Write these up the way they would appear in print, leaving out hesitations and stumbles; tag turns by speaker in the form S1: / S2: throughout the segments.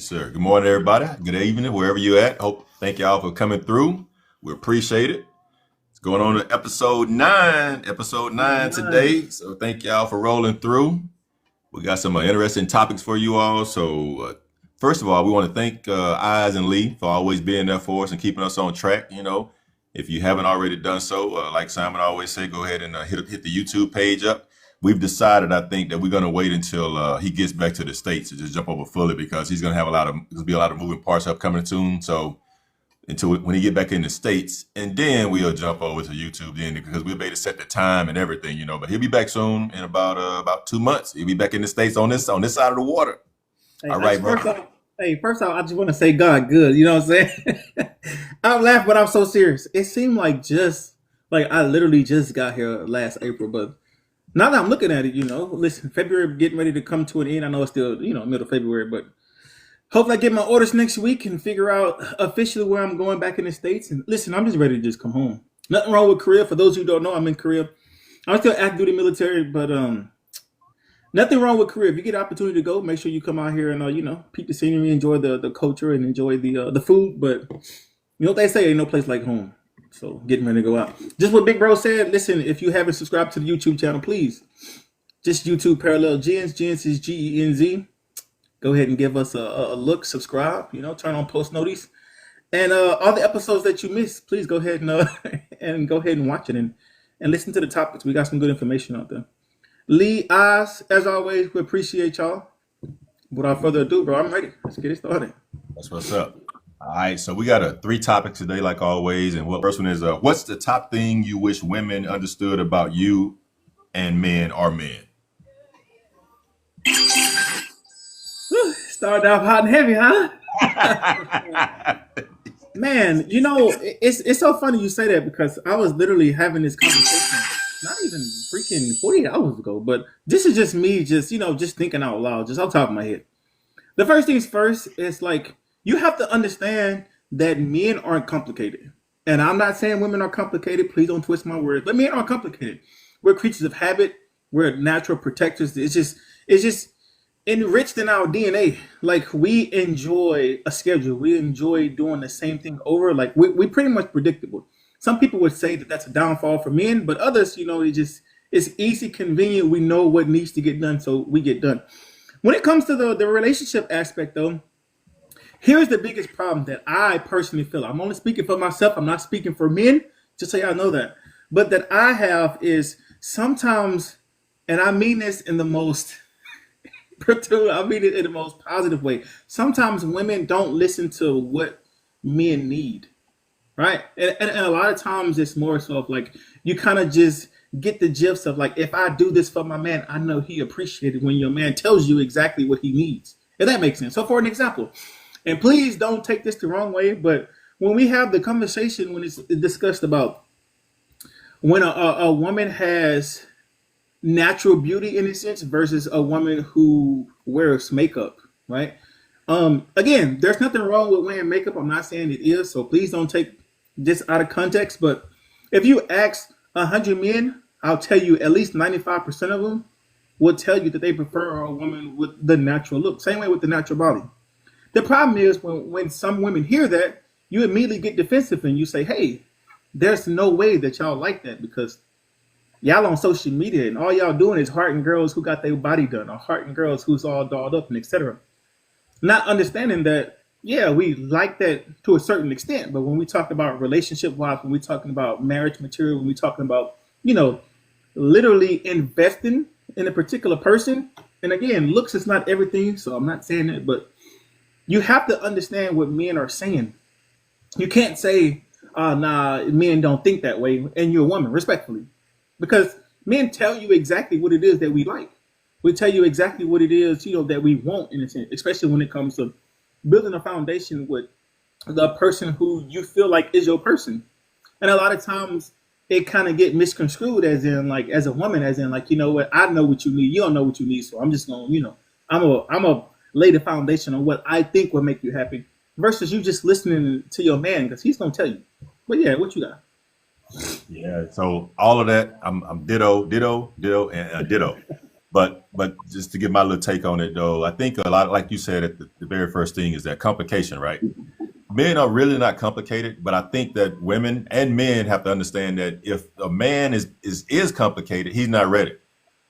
S1: sir. Good morning, everybody. Good evening, wherever you at. Thank y'all for coming through. We appreciate it. It's going on to episode nine
S2: Nine.
S1: today. So thank y'all for rolling through. We got some interesting topics for you all. First of all, we want to thank Eyes and Lee for always being there for us and keeping us on track. If you haven't already done so, like Simon always say, go ahead and hit the YouTube page up. We've decided, I think, that we're going to wait until he gets back to the States to just jump over fully because he's going to have there's be a lot of moving parts upcoming soon. So until when he get back in the States, and then we'll jump over to YouTube then because we'll be able to set the time and everything. But he'll be back soon in about 2 months. He'll be back in the States on this side of the water.
S2: Hey,
S1: All right, bro.
S2: first off, I just want to say God good. You know what I'm saying? I'm laughing, but I'm so serious. It seemed like just like I literally just got here last April, but now that I'm looking at it, listen, February getting ready to come to an end. I know it's still, middle of February, but hopefully I get my orders next week and figure out officially where I'm going back in the States. And listen, I'm just ready to just come home. Nothing wrong with Korea. For those who don't know, I'm in Korea. I'm still active duty military, but nothing wrong with Korea. If you get the opportunity to go, make sure you come out here and peep the scenery, enjoy the culture, and enjoy the food. But you know what they say, ain't no place like home. So getting ready to go out. Just what Big Bro said. Listen, if you haven't subscribed to the YouTube channel, please just YouTube Parallel Gens. Gens is GENZ. Go ahead and give us a look, subscribe, turn on post notice. And all the episodes that you missed, please go ahead and and go ahead and watch it and listen to the topics. We got some good information out there. Lee, Oz, as always, we appreciate y'all. Without further ado, bro, I'm ready. Let's get it started.
S1: That's what's up. All right, so we got 3 topics today, like always. And first one is, what's the top thing you wish women understood about you and men are men?
S2: Started off hot and heavy, huh? Man, it's so funny you say that because I was literally having this conversation not even freaking 48 hours ago, but this is just me just thinking out loud, just off the top of my head. The first things first is like you have to understand that men aren't complicated. And I'm not saying women are complicated, please don't twist my words, but men aren't complicated. We're creatures of habit, we're natural protectors. It's just enriched in our DNA. Like we enjoy a schedule. We enjoy doing the same thing over. Like we pretty much predictable. Some people would say that that's a downfall for men, but others, it's easy, convenient. We know what needs to get done, so we get done. When it comes to the relationship aspect, though, here's the biggest problem that I personally feel. I'm only speaking for myself. I'm not speaking for men, just so y'all know that. But that I have is sometimes, and I mean this in the most I mean it in the most positive way. Sometimes women don't listen to what men need, right? And a lot of times it's more so of like you kind of just get the gist of like if I do this for my man, I know he appreciated when your man tells you exactly what he needs. If that makes sense. So for an example, and please don't take this the wrong way, but when we have the conversation when it's discussed about when a woman has natural beauty in a sense versus a woman who wears makeup, right? Again, there's nothing wrong with wearing makeup. I'm not saying it is, so please don't take this out of context. But if you ask 100 men, I'll tell you at least 95% of them will tell you that they prefer a woman with the natural look. Same way with the natural body. The problem is when some women hear that, you immediately get defensive and you say, hey, there's no way that y'all like that because y'all on social media and all y'all doing is hearting girls who got their body done or hearting girls who's all dolled up and etc. Not understanding that, yeah, we like that to a certain extent, but when we talk about relationship wise, when we're talking about marriage material, when we're talking about, literally investing in a particular person, and again, looks is not everything, so I'm not saying that, but you have to understand what men are saying. You can't say, nah, men don't think that way, and you're a woman, respectfully. Because men tell you exactly what it is that we like. We tell you exactly what it is, that we want in a sense, especially when it comes to building a foundation with the person who you feel like is your person. And a lot of times it kind of get misconstrued as in like as a woman, as in like, you know what, I know what you need. You don't know what you need. So I'm just gonna, I'm a lay the foundation on what I think will make you happy versus you just listening to your man because he's gonna tell you. But yeah, what you got?
S1: Yeah, so all of that, I'm ditto, and ditto. But just to give my little take on it though, I think a lot, like you said, at the very first thing is that complication, right? Men are really not complicated, but I think that women and men have to understand that if a man is complicated, he's not ready.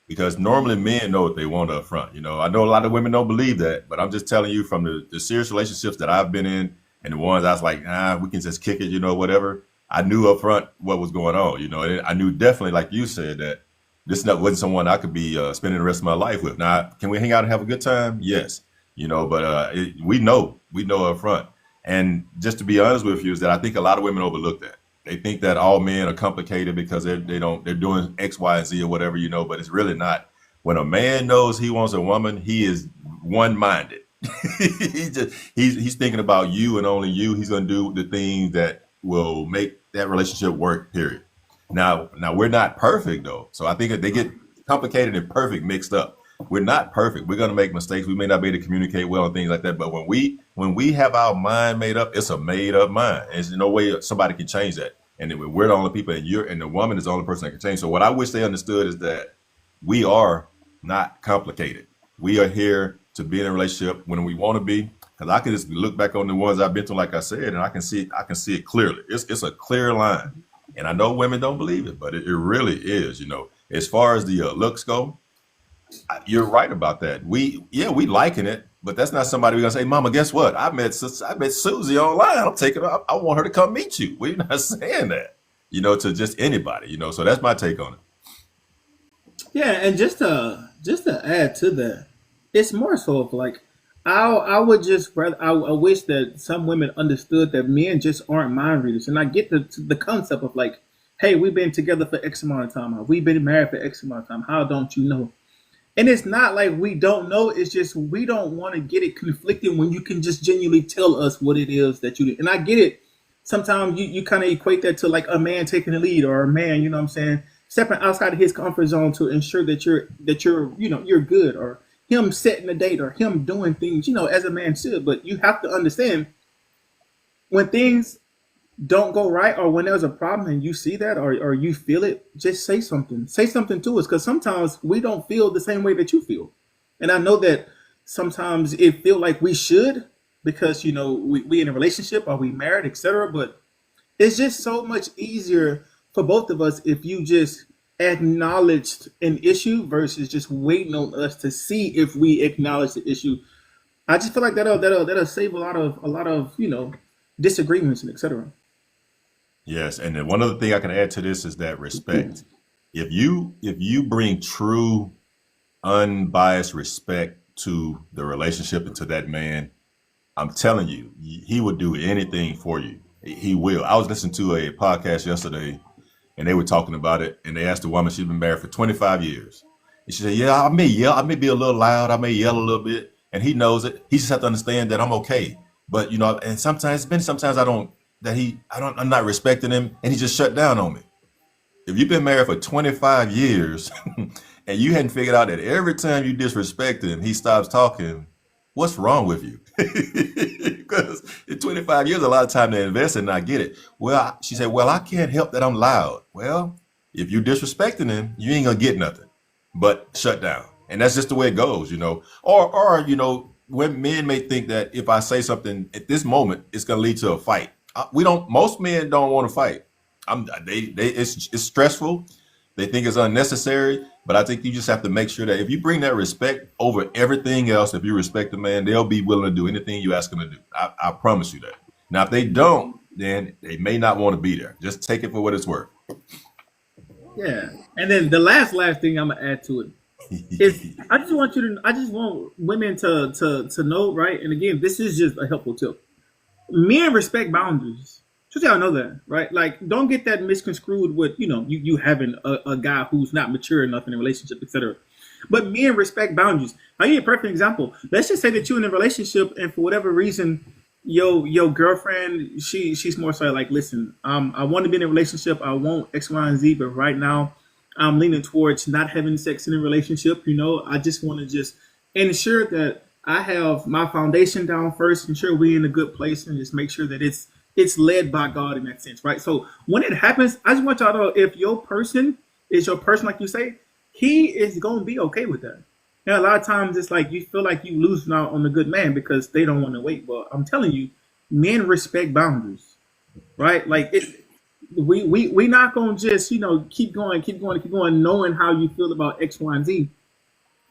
S1: Because normally men know what they want up front. You know, I know a lot of women don't believe that, but I'm just telling you from the serious relationships that I've been in and the ones I was like, we can just kick it, you know, whatever. I knew up front what was going on, you know, and I knew definitely, like you said, that this not wasn't someone I could be spending the rest of my life with. Now, can we hang out and have a good time? Yes, you know, but we know up front. And just to be honest with you, is that I think a lot of women overlook that. They think that all men are complicated because they're doing X, Y, and Z or whatever, you know, but it's really not. When a man knows he wants a woman, he is one minded. He's thinking about you and only you. He's gonna do the things that will make that relationship work, period. Now we're not perfect though. So I think that they get complicated and perfect mixed up. We're not perfect. We're gonna make mistakes. We may not be able to communicate well and things like that. But when we have our mind made up, it's a made up mind. There's no way somebody can change that. And then we're the only people, and the woman is the only person that can change. So what I wish they understood is that we are not complicated. We are here to be in a relationship when we want to be. Because I can just look back on the ones I've been to, like I said, and I can see it clearly. It's a clear line. And I know women don't believe it, but it really is. You know, as far as the looks go, you're right about that. We liking it, but that's not somebody we're gonna say, "Mama, guess what? I met Susie online. I'm taking her. I want her to come meet you." We're not saying that, you know, to just anybody, you know. So that's my take on it.
S2: Yeah, and just to add to that, it's more so of like I would just rather I wish that some women understood that men just aren't mind readers, and I get the concept of like, hey, we've been together for X amount of time, we've been married for X amount of time. How don't you know? And it's not like we don't know. It's just we don't want to get it conflicting when you can just genuinely tell us what it is that you do. And I get it. Sometimes you kind of equate that to like a man taking the lead or a man, you know what I'm saying, stepping outside of his comfort zone to ensure that you're you're good, or him setting a date or him doing things, as a man should. But you have to understand when things don't go right or when there's a problem and you see that or you feel it, just say something. Say something to us because sometimes we don't feel the same way that you feel. And I know that sometimes it feel like we should because we in a relationship or we married, etc. But it's just so much easier for both of us if you just acknowledged an issue versus just waiting on us to see if we acknowledge the issue. I just feel like that'll save a lot of disagreements and etc.
S1: Yes, and then one other thing I can add to this is that respect. If you bring true unbiased respect to the relationship and to that man, I'm telling you, he would do anything for you. He will. I was listening to a podcast yesterday, and they were talking about it, and they asked the woman, she's been married for 25 years. And she said, yeah, I may yell, I may be a little loud, I may yell a little bit, and he knows it. He just has to understand that I'm okay. But and sometimes I'm not respecting him, and he just shut down on me. If you've been married for 25 years and you hadn't figured out that every time you disrespect him, he stops talking, what's wrong with you? Because in 25 years, a lot of time to invest and not get it. Well, she said, well, I can't help that I'm loud. Well, if you're disrespecting him, you ain't gonna get nothing but shut down. And that's just the way it goes, or when men may think that if I say something at this moment, it's gonna lead to a fight. Most men don't want to fight. It's stressful. They think it's unnecessary, but I think you just have to make sure that if you bring that respect over everything else, if you respect the man, they'll be willing to do anything you ask them to do. I promise you that. Now, if they don't, then they may not want to be there. Just take it for what it's worth.
S2: Yeah. And then the last thing I'm gonna add to it is I just want women to know, right? And again, this is just a helpful tip. Men respect boundaries. Just y'all know that, right? Like, don't get that misconstrued with you having a guy who's not mature enough in a relationship, etc. But men respect boundaries. I'll give you a perfect example. Let's just say that you're in a relationship and for whatever reason, your girlfriend, she's more so like, listen, I want to be in a relationship. I want X, Y, and Z, but right now I'm leaning towards not having sex in a relationship. I just want to just ensure that I have my foundation down first, ensure we're in a good place, and just make sure that it's led by God in that sense, right? So when it happens, I just want y'all to know if your person is your person, like you say, he is gonna be okay with that. Now, a lot of times it's like you feel like you losing out on the good man because they don't want to wait. But I'm telling you, men respect boundaries, right? Like it, we not gonna just keep going, keep going, keep going, knowing how you feel about X, Y, and Z,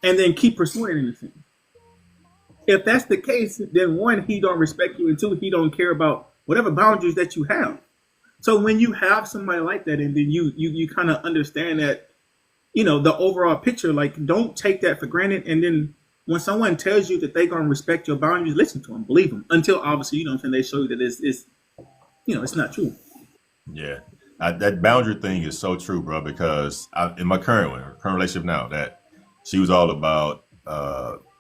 S2: and then keep pursuing anything. If that's the case, then one, he don't respect you, and two, he don't care about whatever boundaries that you have. So when you have somebody like that, and then you kind of understand that, the overall picture, like don't take that for granted. And then when someone tells you that they're gonna respect your boundaries, listen to them, believe them, until obviously what I'm saying, they show you that it's not true.
S1: Yeah, that boundary thing is so true, bro. Because in my current relationship now, that she was all about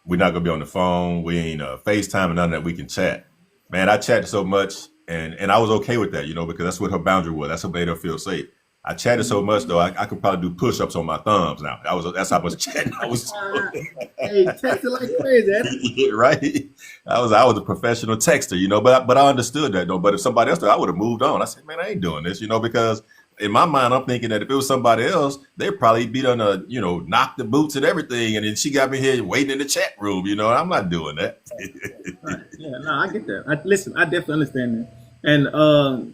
S1: we're not gonna be on the phone, we ain't FaceTime and none of that. We can chat. Man, I chatted so much, and I was okay with that, because that's what her boundary was. That's what made her feel safe. I chatted so much though, I could probably do push-ups on my thumbs now. That's how much chatting I was
S2: Hey, text it like crazy.
S1: right. I was a professional texter, but I understood that though. But if somebody else did, I would have moved on. I said, man, I ain't doing this, because in my mind, I'm thinking that if it was somebody else, they'd probably be done knock the boots and everything. And then she got me here waiting in the chat room, and I'm not doing that.
S2: Right. Yeah, no, I get that. Listen, I definitely understand that. And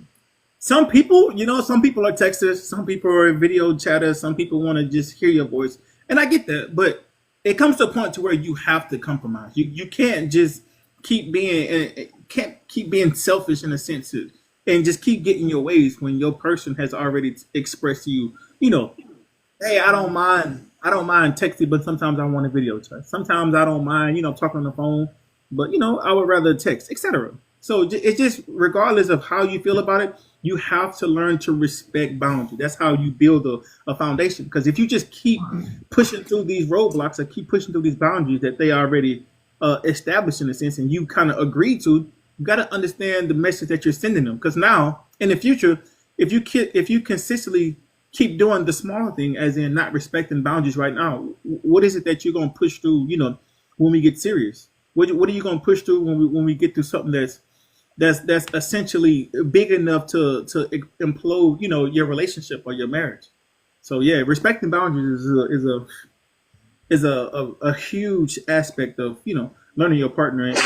S2: some people are texters, some people are video chatters, some people want to just hear your voice, and I get that. But it comes to a point to where you have to compromise. You can't just can't keep being selfish in a sense, and just keep getting your ways when your person has already expressed to you, hey, I don't mind texting, but sometimes I want a video chat. Sometimes I don't mind, talking on the phone, but I would rather text, etc. So it's just regardless of how you feel about it, you have to learn to respect boundaries. That's how you build a foundation. Because if you just keep pushing through these roadblocks or keep pushing through these boundaries that they already established in a sense, and you kind of agree to, you got to understand the message that you're sending them. Because now in the future, if you consistently keep doing the small thing, as in not respecting boundaries right now, what is it that you're gonna push through? When we get serious, what are you gonna push through when we get through something that's essentially big enough to implode, your relationship or your marriage. So yeah, respecting boundaries is a huge aspect of learning your partner and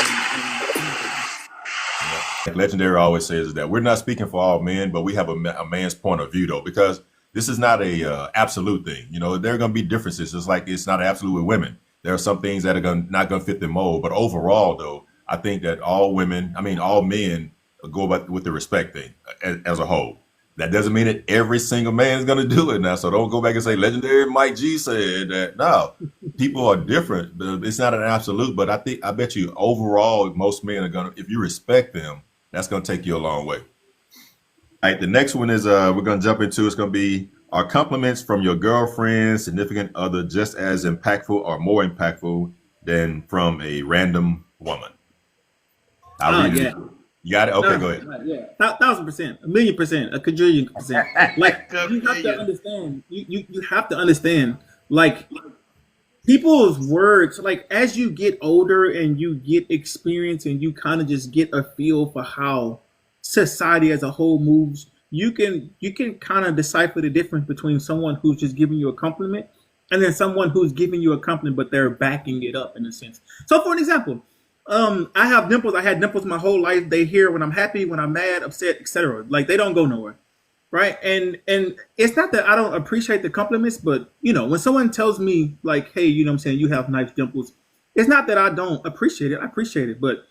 S1: Like Legendary always says that we're not speaking for all men, but we have a man's point of view though, because this is not a absolute thing. There are going to be differences. It's like it's not absolute with women. There are some things that are not going to fit the mold, but overall though, I think that all men go about with the respect thing as a whole. That doesn't mean that every single man is going to do it now. So don't go back and say Legendary Mike G said that. No, people are different. It's not an absolute, but I bet you overall most men are going to, if you respect them, that's going to take you a long way. All right, the next one is we're going to jump into. It's going to be, are compliments from your girlfriend, significant other, just as impactful or more impactful than from a random woman? I'll read
S2: yeah.
S1: it. You got it? Okay,
S2: No,
S1: go ahead.
S2: yeah, 1,000%, a million percent, a quadrillion percent. Like you have to understand. You have to understand. Like people's words. Like as you get older and you get experience and you kind of just get a feel for how society as a whole moves. You can kind of decipher the difference between someone who's just giving you a compliment and then someone who's giving you a compliment but they're backing it up in a sense. So for an example, I have dimples. I had dimples my whole life. They hear when I'm happy, when I'm mad, upset, etc. Like they don't go nowhere, right? And it's not that I don't appreciate the compliments, but when someone tells me like, "Hey, what I'm saying, you have nice dimples," it's not that I don't appreciate it. I appreciate it, but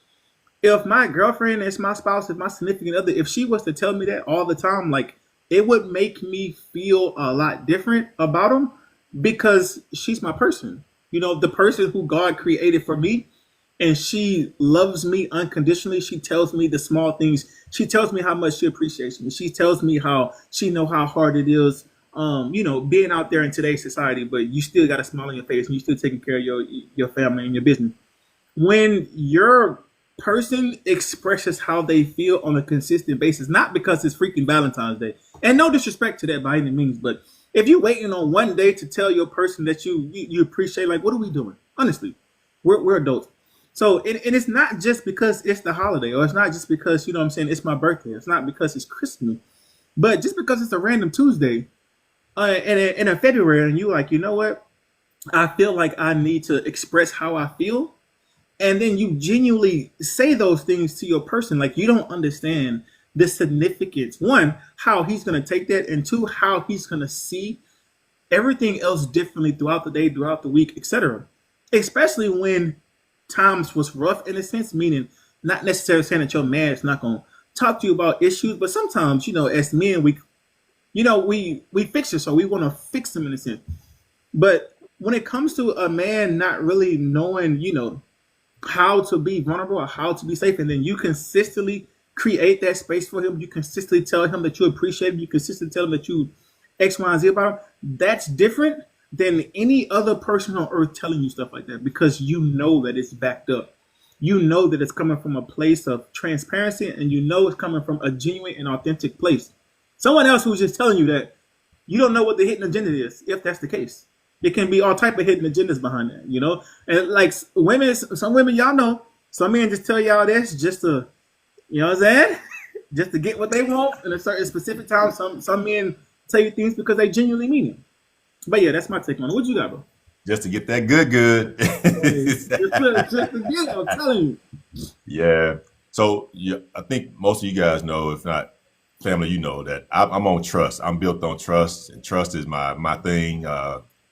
S2: if my girlfriend, if my spouse, if my significant other, if she was to tell me that all the time, like it would make me feel a lot different about them because she's my person. The person who God created for me, and she loves me unconditionally. She tells me the small things. She tells me how much she appreciates me. She tells me how she know how hard it is, being out there in today's society. But you still got a smile on your face, and you still taking care of your family and your business. When your person expresses how they feel on a consistent basis, not because it's freaking Valentine's Day, and no disrespect to that by any means, but if you're waiting on one day to tell your person that you appreciate, like what are we doing? Honestly, we're adults. So and it's not just because it's the holiday, or it's not just because what I'm saying, it's my birthday. It's not because it's Christmas, but just because it's a random Tuesday in a February, and you like, you know what? I feel like I need to express how I feel, and then you genuinely say those things to your person. Like you don't understand the significance. One, how he's gonna take that, and two, how he's gonna see everything else differently throughout the day, throughout the week, etc. Especially when times was rough in a sense, meaning not necessarily saying that your man is not gonna talk to you about issues, but sometimes, as men, we fix it, so we want to fix them in a sense. But when it comes to a man not really knowing, how to be vulnerable or how to be safe, and then you consistently create that space for him, you consistently tell him that you appreciate him, you consistently tell him that you X, Y, and Z about him, that's different than any other person on earth telling you stuff like that because you know that it's backed up. You know that it's coming from a place of transparency and you know it's coming from a genuine and authentic place. Someone else who's just telling you that you don't know what the hidden agenda is, if that's the case. It can be all type of hidden agendas behind that. And like women, some women, y'all know, some men just tell y'all this just to, what I'm saying? Just to get what they want in a certain specific time. Some men tell you things because they genuinely mean it. But yeah, that's my take on it. What you got, bro?
S1: Just to get that good, good.
S2: Hey, just to get it, I'm telling
S1: Yeah. So yeah, I think most of you guys know, if not family, you know that I'm on trust. I'm built on trust, and trust is my thing.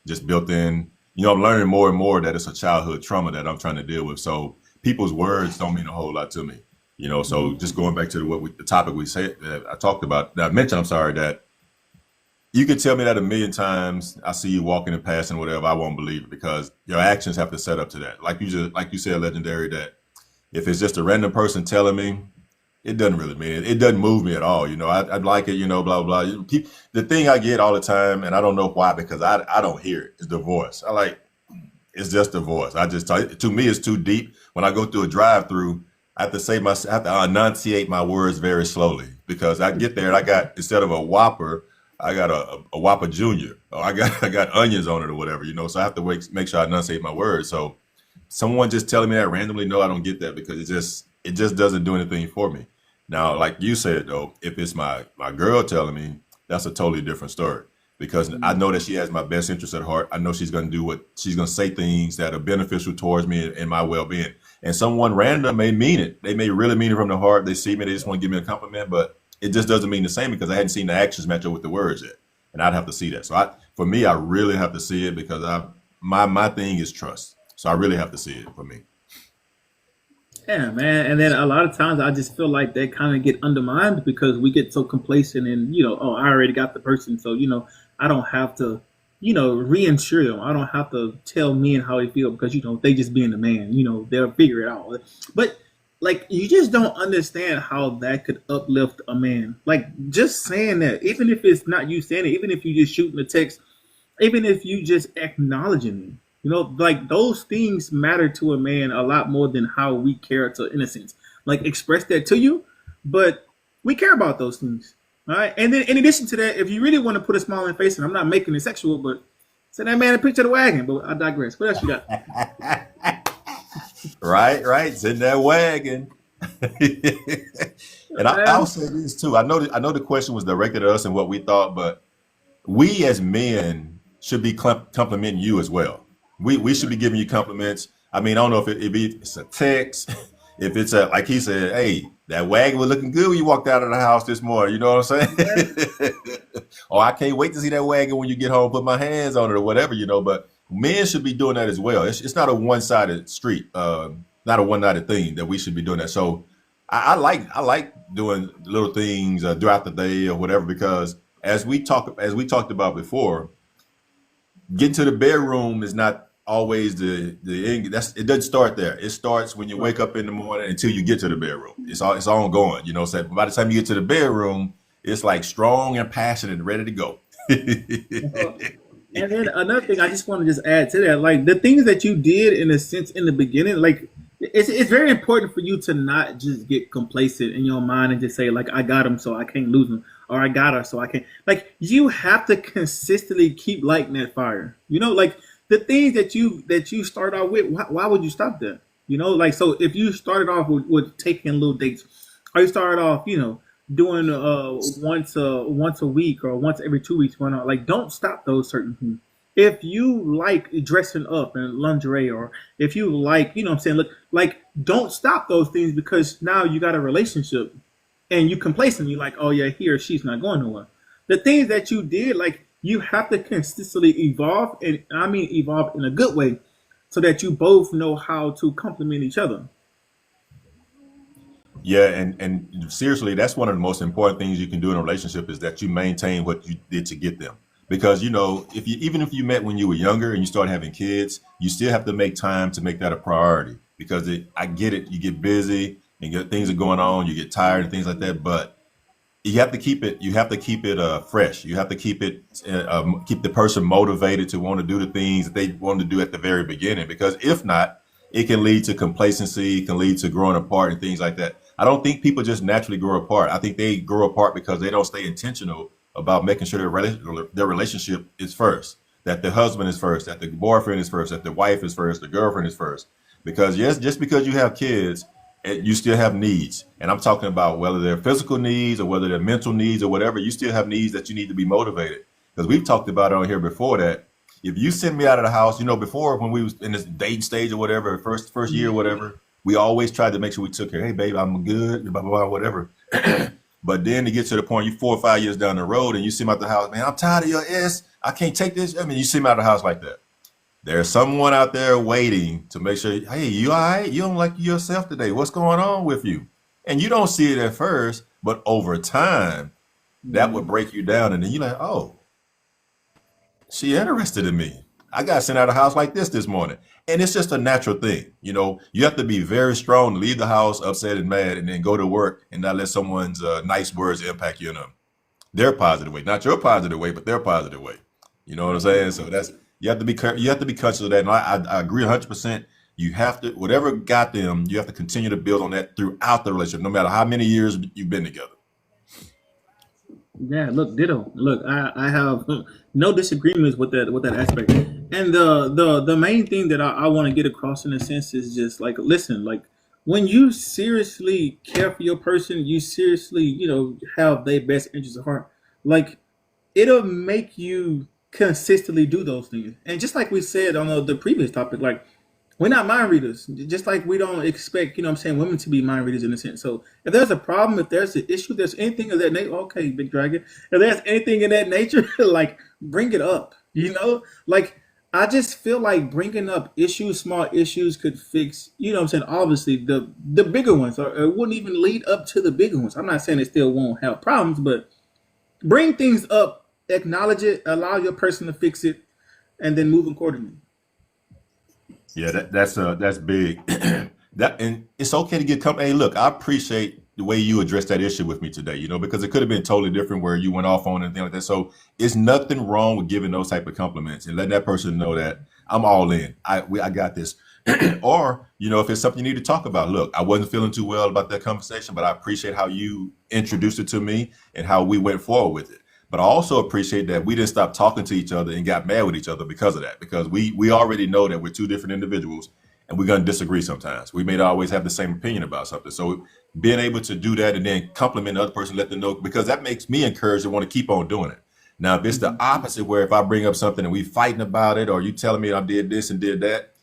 S1: Just built in. I'm learning more and more that it's a childhood trauma that I'm trying to deal with. So people's words don't mean a whole lot to me. So just going back to the topic we said that I talked about, that I mentioned. I'm sorry that you can tell me that a million times. I see you walking and passing, whatever. I won't believe it because your actions have to set up to that. Like you said, legendary. That if it's just a random person telling me, it doesn't really mean it. It doesn't move me at all. I'd like it. Blah blah. Keep the thing I get all the time, and I don't know why because I don't hear it. Is the voice. It's just the voice. To me it's too deep. When I go through a drive-through, I have to enunciate my words very slowly because I get there and I got instead of a Whopper, I got a Whopper Junior. Or I got onions on it or whatever. So I have to make sure I enunciate my words. So someone just telling me that randomly, no, I don't get that because it just doesn't do anything for me. Now, like you said though, if it's my girl telling me, that's a totally different story because I
S2: you.
S1: know that she has my best interest at heart. I know she's going to do what she's going to say things that are beneficial towards me and my well being. And someone random may mean it. They may really mean it from the heart. They see me, they just want to give me a compliment, but it just doesn't mean the same because I hadn't seen the actions match up with the words yet, and I'd have to see that. So for me, I really have to see it because my thing is trust. So I really have to see it for me.
S2: Yeah, man. And then a lot of times I just feel like they kind of get undermined because we get so complacent and, oh, I already got the person. So, I don't have to, reinsure them. I don't have to tell men how they feel because, they just being the man, they'll figure it out. But like, you just don't understand how that could uplift a man. Like, just saying that, even if it's not you saying it, even if you just shooting a text, even if you just acknowledging me, like those things matter to a man a lot more than how we care to innocence. Like express that to you, but we care about those things. All right. And then in addition to that, if you really want to put a smile on your face, and I'm not making it sexual, but send that man a picture of the wagon. But I digress. What else you got?
S1: Right. It's in that wagon. And I'll
S2: Man.
S1: say this too. I know the question was directed at us and what we thought, but we as men should be complimenting you as well. We should be giving you compliments. I mean, I don't know if it's a text, if it's like he said, hey, that wagon was looking good when you walked out of the house this morning. You know what I'm
S2: Yeah.
S1: saying? Or I can't wait to see that wagon when you get home, put my hands on it or whatever. But men should be doing that as well. It's not a one-sided street, not a one-sided thing that we should be doing that. So I like doing little things throughout the day or whatever because as we talked about before, getting to the bedroom is not always the end. It doesn't start there. It starts when you wake up in the morning until you get to the bedroom. It's ongoing. So by the time you get to the bedroom, it's like strong and passionate and ready to go.
S2: Uh, And then another thing I just want to just add to that, like the things that you did in a sense in the beginning, like it's very important for you to not just get complacent in your mind and just say like I got him so I can't lose him or I got her so I can't. Like you have to consistently keep lighting that fire. Like the things that you start out with. Why would you stop that? Like so if you started off with taking little dates, or you started off, doing once a week or once every 2 weeks, why not? Like don't stop those certain things. If you like dressing up in lingerie, or if you like, you know what I'm saying, look, like, don't stop those things because now you got a relationship and you complacent. You like, oh yeah, he or she's not going nowhere. The things that you did, like, you have to consistently evolve, and I mean evolve in a good way, so that you both know how to complement each other.
S1: Yeah, and seriously, that's one of the most important things you can do in a relationship is that you maintain what you did to get them. Because if you even if you met when you were younger and you start having kids, you still have to make time to make that a priority. Because I get it, you get busy and things are going on, you get tired and things like that. But you have to keep it. You have to keep it fresh. You have to keep the person motivated to want to do the things that they want to do at the very beginning. Because if not, it can lead to complacency. It can lead to growing apart and things like that. I don't think people just naturally grow apart. I think they grow apart because they don't stay intentional about making sure their relationship is first. That the husband is first. That the boyfriend is first. That the wife is first. The girlfriend is first. Because yes, just because you have kids, you still have needs. And I'm talking about whether they're physical needs or whether they're mental needs or whatever, you still have needs that you need to be motivated. Because we've talked about it on here before that if you send me out of the house, before when we was in this dating stage or whatever, first year or whatever, we always tried to make sure we took care. Hey, babe, I'm good, blah, blah, blah, whatever. But then to get to the point, you 4 or 5 years down the road and you see him out the house, man, I'm tired of your ass. I can't take this. I mean, you see him out of the house like that. There's someone out there waiting to make sure, hey, you all right? You don't like yourself today. What's going on with you? And you don't see it at first, but over time, that would break you down. And then you're like, oh, she interested in me. I got sent out of the house like this morning. And it's just a natural thing. You have to be very strong to leave the house upset and mad and then go to work and not let someone's nice words impact you in their positive way. Not your positive way, but their positive way. You know what I'm saying? So you have to be conscious of that. And I agree 100%. You have to, whatever got them, you have to continue to build on that throughout the relationship, no matter how many years you've been together.
S2: Yeah, look, ditto. Look, I have no disagreements with that aspect. And the main thing that I want to get across in a sense is just like, listen, like, when you seriously care for your person, you seriously, have their best interests at heart. Like, it'll make you consistently do those things. And just like we said on the previous topic, like, we're not mind readers. Just like we don't expect, what I'm saying, women to be mind readers in a sense. So if there's a problem, if there's an issue, there's anything of that nature, okay, big dragon. If there's anything in that nature, like, bring it up. Like, I just feel like bringing up issues, small issues, could fix, what I'm saying, obviously the bigger ones, or it wouldn't even lead up to the bigger ones. I'm not saying it still won't have problems, but bring things up, acknowledge it, allow your person to fix it, and then move accordingly.
S1: Yeah, that's big. That and it's okay to get company. Hey, look, I appreciate the way you addressed that issue with me today. Because it could have been totally different where you went off on and things like that. So it's nothing wrong with giving those type of compliments and letting that person know that I'm all in. I got this. Or if it's something you need to talk about. Look, I wasn't feeling too well about that conversation, but I appreciate how you introduced it to me and how we went forward with it. But I also appreciate that we didn't stop talking to each other and got mad with each other because of that. Because we already know that we're two different individuals and we're going to disagree sometimes. We may not always have the same opinion about something. So being able to do that and then compliment the other person, let them know, because that makes me encouraged to want to keep on doing it. Now, if it's the opposite, where if I bring up something and we fighting about it, or you telling me I did this and did that,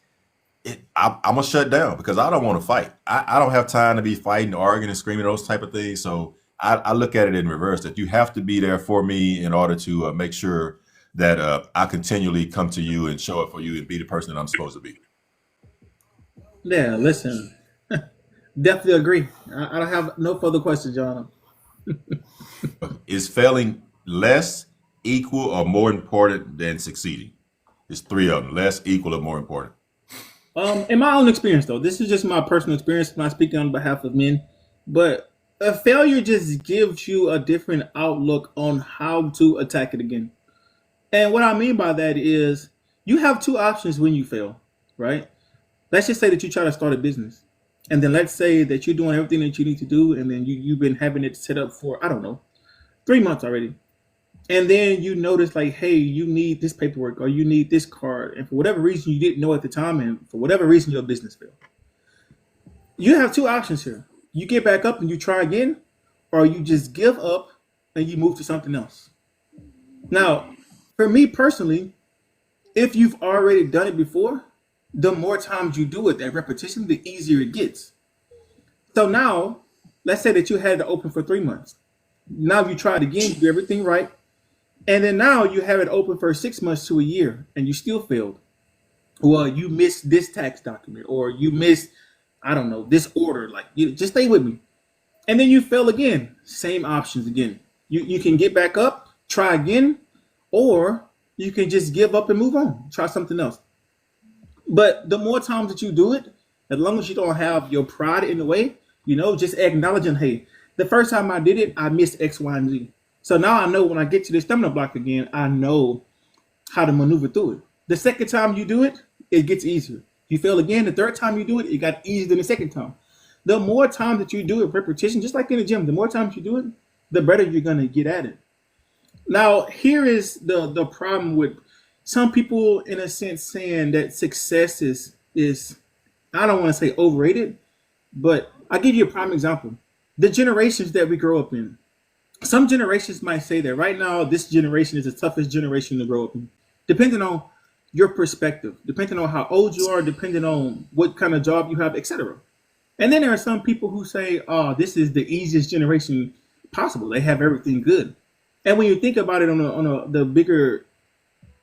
S1: I'm gonna shut down because I don't want to fight. I don't have time to be fighting, arguing, and screaming those type of things. So I look at it in reverse that you have to be there for me in order to make sure that I continually come to you and show up for you and be the person that I'm supposed to be.
S2: Yeah, listen, definitely agree. I don't have no further questions, John.
S1: Is failing less, equal, or more important than succeeding? It's three of them: less, equal, or more important.
S2: In my own experience, though, this is just my personal experience. I'm not speaking on behalf of men, but a failure just gives you a different outlook on how to attack it again. And what I mean by that is you have two options when you fail, right? Let's just say that you try to start a business. And then let's say that you're doing everything that you need to do, and then you've been having it set up for, I don't know, 3 months already. And then you notice, like, hey, you need this paperwork or you need this card. And for whatever reason you didn't know at the time, and for whatever reason your business failed. You have two options here. You get back up and you try again, or you just give up and you move to something else. Now, for me personally, If you've already done it before, the more times you do it, that repetition, the easier it gets. So now, let's say that you had it open for 3 months. Now you try it again, you do everything right, and then now you have it open for 6 months to a year, and you still failed. Well, you missed this tax document, or you missed, I don't know, this order. Like, you just stay with me, and then you fail again. Same options again. You can get back up, try again, or you can just give up and move on. Try something else. But the more times that you do it, as long as you don't have your pride in the way, just acknowledging, hey, the first time I did it, I missed X, Y, and Z. So now I know when I get to this stamina block again, I know how to maneuver through it. The second time you do it, it gets easier. You fail again, the third time you do it, it got easier than the second time. The more times that you do it, repetition, just like in the gym, the more times you do it, the better you're gonna get at it. Now, here is the problem with some people, in a sense, saying that success is I don't want to say overrated, but I'll give you a prime example. The generations that we grow up in. Some generations might say that right now this generation is the toughest generation to grow up in, depending on your perspective, depending on how old you are, depending on what kind of job you have, etc. And then there are some people who say, "Oh, this is the easiest generation possible. They have everything good." And when you think about it the bigger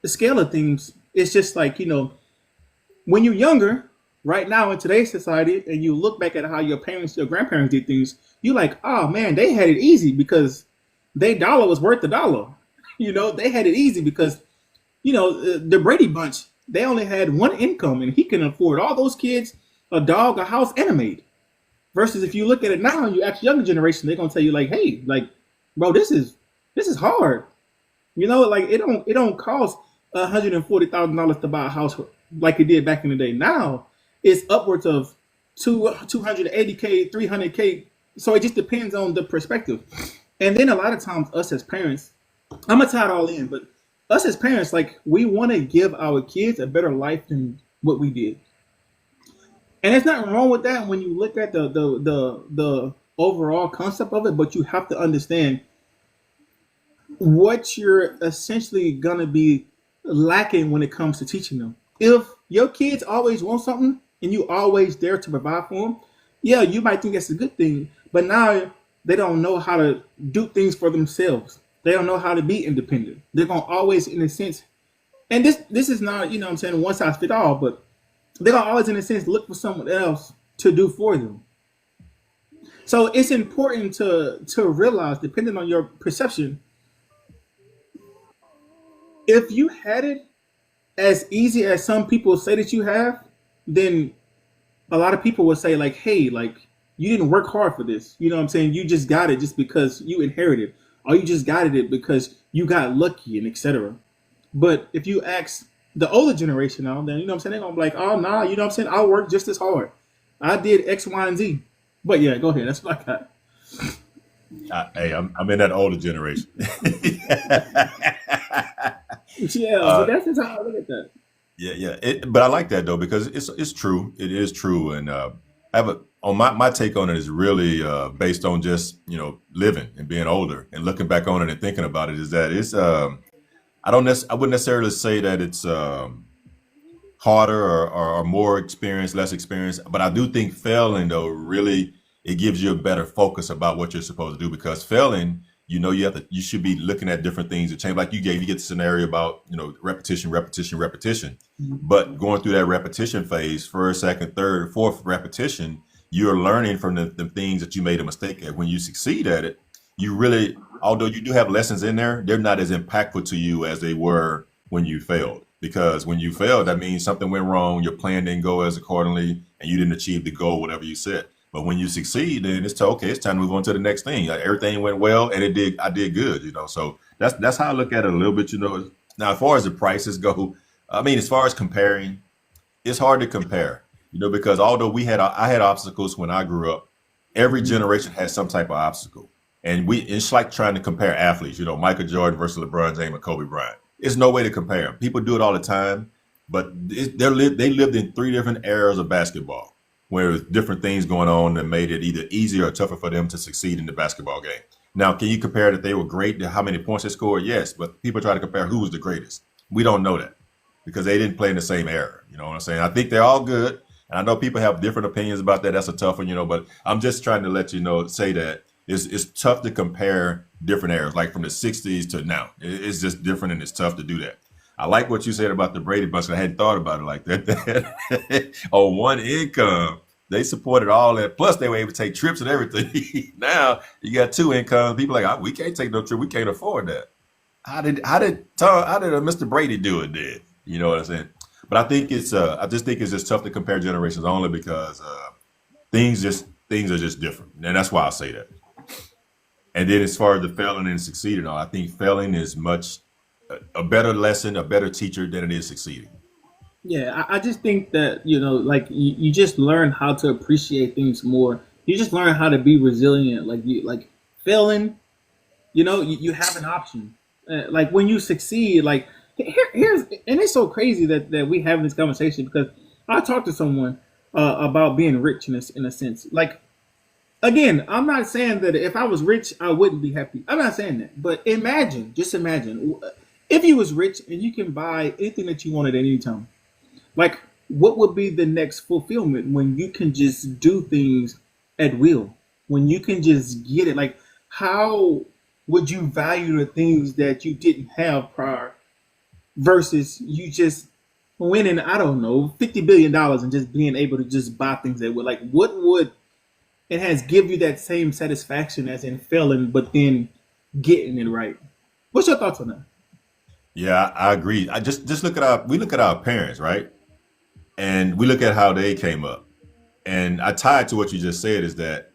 S2: scale of things, it's just like when you're younger, right now in today's society, and you look back at how your parents, your grandparents did things, you like, oh man, they had it easy because their dollar was worth the dollar. They had it easy because the Brady Bunch, they only had one income, and he can afford all those kids a dog, a house, and a maid. Versus if you look at it now, and you ask younger generation, they're gonna tell you like, hey, like, bro, this is hard. Like it don't cost $140,000 to buy a house like it did back in the day. Now it's upwards of 280K, 300K. So it just depends on the perspective. And then a lot of times, us as parents, I'm gonna tie it all in, but us as parents, like, we want to give our kids a better life than what we did. And there's nothing wrong with that when you look at the overall concept of it, but you have to understand what you're essentially gonna be lacking when it comes to teaching them. If your kids always want something and you always there to provide for them, yeah, you might think that's a good thing, but now they don't know how to do things for themselves. They don't know how to be independent. They're gonna always, in a sense, and this is not, what I'm saying, one size fit all, but they're gonna always, in a sense, look for someone else to do for them. So it's important to realize, depending on your perception, if you had it as easy as some people say that you have, then a lot of people will say like, hey, like, you didn't work hard for this. You know what I'm saying? You just got it just because you inherited, or you just got it because you got lucky and etc. But if you ask the older generation now, then what I'm saying, they're gonna be like, oh nah, what I'm saying, I worked just as hard. I did X, Y, and Z. But yeah, go ahead. That's what I got.
S1: Hey, I'm in that older generation.
S2: Yeah, but
S1: uh,
S2: that's just how I look at that.
S1: yeah, yeah. But I like that though because it's true. It is true, and I have a on my take on it is really based on just living and being older and looking back on it and thinking about it is that it's I wouldn't necessarily say that it's harder or more experience, less experience. But I do think failing though really it gives you a better focus about what you're supposed to do because failing, you should be looking at different things to change. Like you get the scenario about repetition, repetition, repetition. But going through that repetition phase, first, second, third, fourth repetition, you're learning from the things that you made a mistake at. When you succeed at it, you really, although you do have lessons in there, they're not as impactful to you as they were when you failed. Because when you failed, that means something went wrong, your plan didn't go as accordingly, and you didn't achieve the goal, whatever you said. But when you succeed, then okay, it's time to move on to the next thing. Like, everything went well, and I did good. So that's how I look at it a little bit. Now, as far as the prices go, I mean, as far as comparing, it's hard to compare. Because although I had obstacles when I grew up, every generation has some type of obstacle, and it's like trying to compare athletes. Michael Jordan versus LeBron James and Kobe Bryant. It's no way to compare them. People do it all the time, but they lived in three different eras of basketball where there was different things going on that made it either easier or tougher for them to succeed in the basketball game. Now, can you compare that they were great to how many points they scored? Yes, but people try to compare who was the greatest. We don't know that. because they didn't play in the same era. You know what I'm saying? I think they're all good. And I know people have different opinions about that. That's a tough one, but I'm just trying to let you know, say that it's tough to compare different eras, like from the 60s to now. It's just different and it's tough to do that. I like what you said about the Brady Bunch. I hadn't thought about it like that. On one income, they supported all that. Plus, they were able to take trips and everything. Now you got two incomes. People are like, we can't take no trip. We can't afford that. How did Mr. Brady do it then? You know what I'm saying? But I just think it's just tough to compare generations only because things are just different, and that's why I say that. And then as far as the failing and succeeding, I think failing is much a better lesson, a better teacher than it is succeeding.
S2: Yeah, I just think that like you just learn how to appreciate things more. You just learn how to be resilient. Like you like failing. You have an option. Like when you succeed, like here's and it's so crazy that we having this conversation because I talked to someone about being rich in a sense. Like again, I'm not saying that if I was rich, I wouldn't be happy. I'm not saying that. But just imagine if you was rich and you can buy anything that you wanted at any time. Like, what would be the next fulfillment when you can just do things at will? When you can just get it? Like, how would you value the things that you didn't have prior versus you just winning, I don't know, $50 billion and just being able to just buy things that would, like, what would it has give you that same satisfaction as in failing, but then getting it right? What's your thoughts on that?
S1: Yeah, I agree. I just look at our parents, right? And we look at how they came up. And I tied to what you just said is that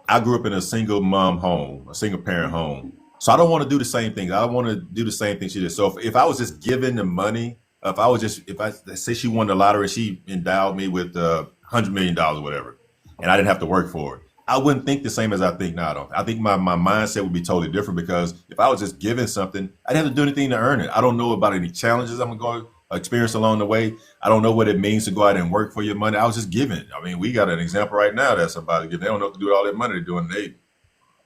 S1: I grew up in a single mom home, a single parent home. So I don't want to do the same things. I don't want to do the same thing she did. So if I was just given the money, if I let's say she won the lottery, she endowed me with $100 million, whatever, and I didn't have to work for it, I wouldn't think the same as I think now. Though I think my mindset would be totally different because if I was just given something, I'd have to do anything to earn it. I don't know about any challenges I'm going to experience along the way. I don't know what it means to go out and work for your money. I was just given it. I mean, we got an example right now that somebody they don't know what to do with all that money they're doing. They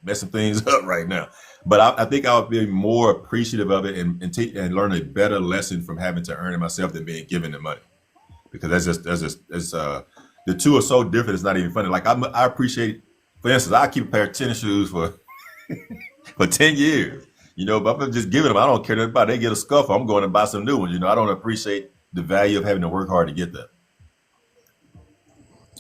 S1: messing things up right now. But I think I would be more appreciative of it and learn a better lesson from having to earn it myself than being given the money because the two are so different. It's not even funny. Like I appreciate, for instance, I keep a pair of tennis shoes for for 10 years. But if I'm just giving them, I don't care nothing about it. They get a scuffle, I'm going to buy some new ones. I don't appreciate the value of having to work hard to get that.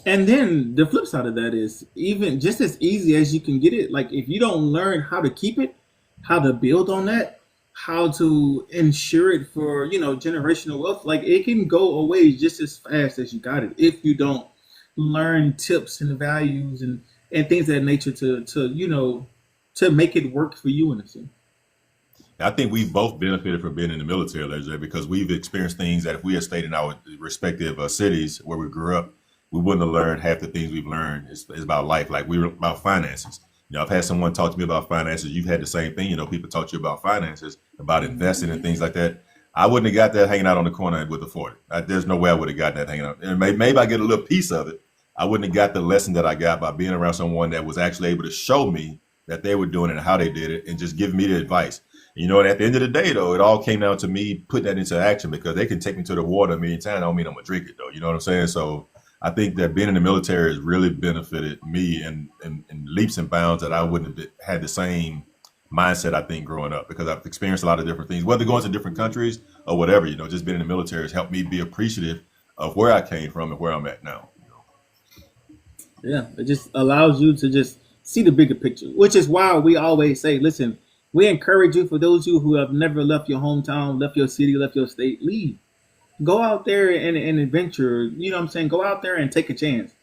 S2: And then the flip side of that is even just as easy as you can get it, like if you don't learn how to keep it, how to build on that, how to ensure it for, generational wealth, like it can go away just as fast as you got it if you don't learn tips and values and things of that nature to make it work for you in a sense.
S1: I think we've both benefited from being in the military, Legendary, because we've experienced things that if we had stayed in our respective cities where we grew up, we wouldn't have learned half the things we've learned. It's about life, like we were about finances. I've had someone talk to me about finances. You've had the same thing. People talk to you about finances, about investing and things like that. I wouldn't have got that hanging out on the corner with the 40. There's no way I would have got that hanging out. And maybe I get a little piece of it. I wouldn't have got the lesson that I got by being around someone that was actually able to show me that they were doing it and how they did it and just give me the advice. And at the end of the day, though, it all came down to me putting that into action because they can take me to the water a million times. I don't mean I'm going to drink it, though. You know what I'm saying? So I think that being in the military has really benefited me in leaps and bounds that I wouldn't have had the same mindset, I think, growing up because I've experienced a lot of different things, whether going to different countries or whatever, just being in the military has helped me be appreciative of where I came from and where I'm at now.
S2: Yeah, it just allows you to just see the bigger picture, which is why we always say, listen, we encourage you for those of you who have never left your hometown, left your city, left your state, leave. Go out there and adventure. You know what I'm saying? Go out there and take a chance.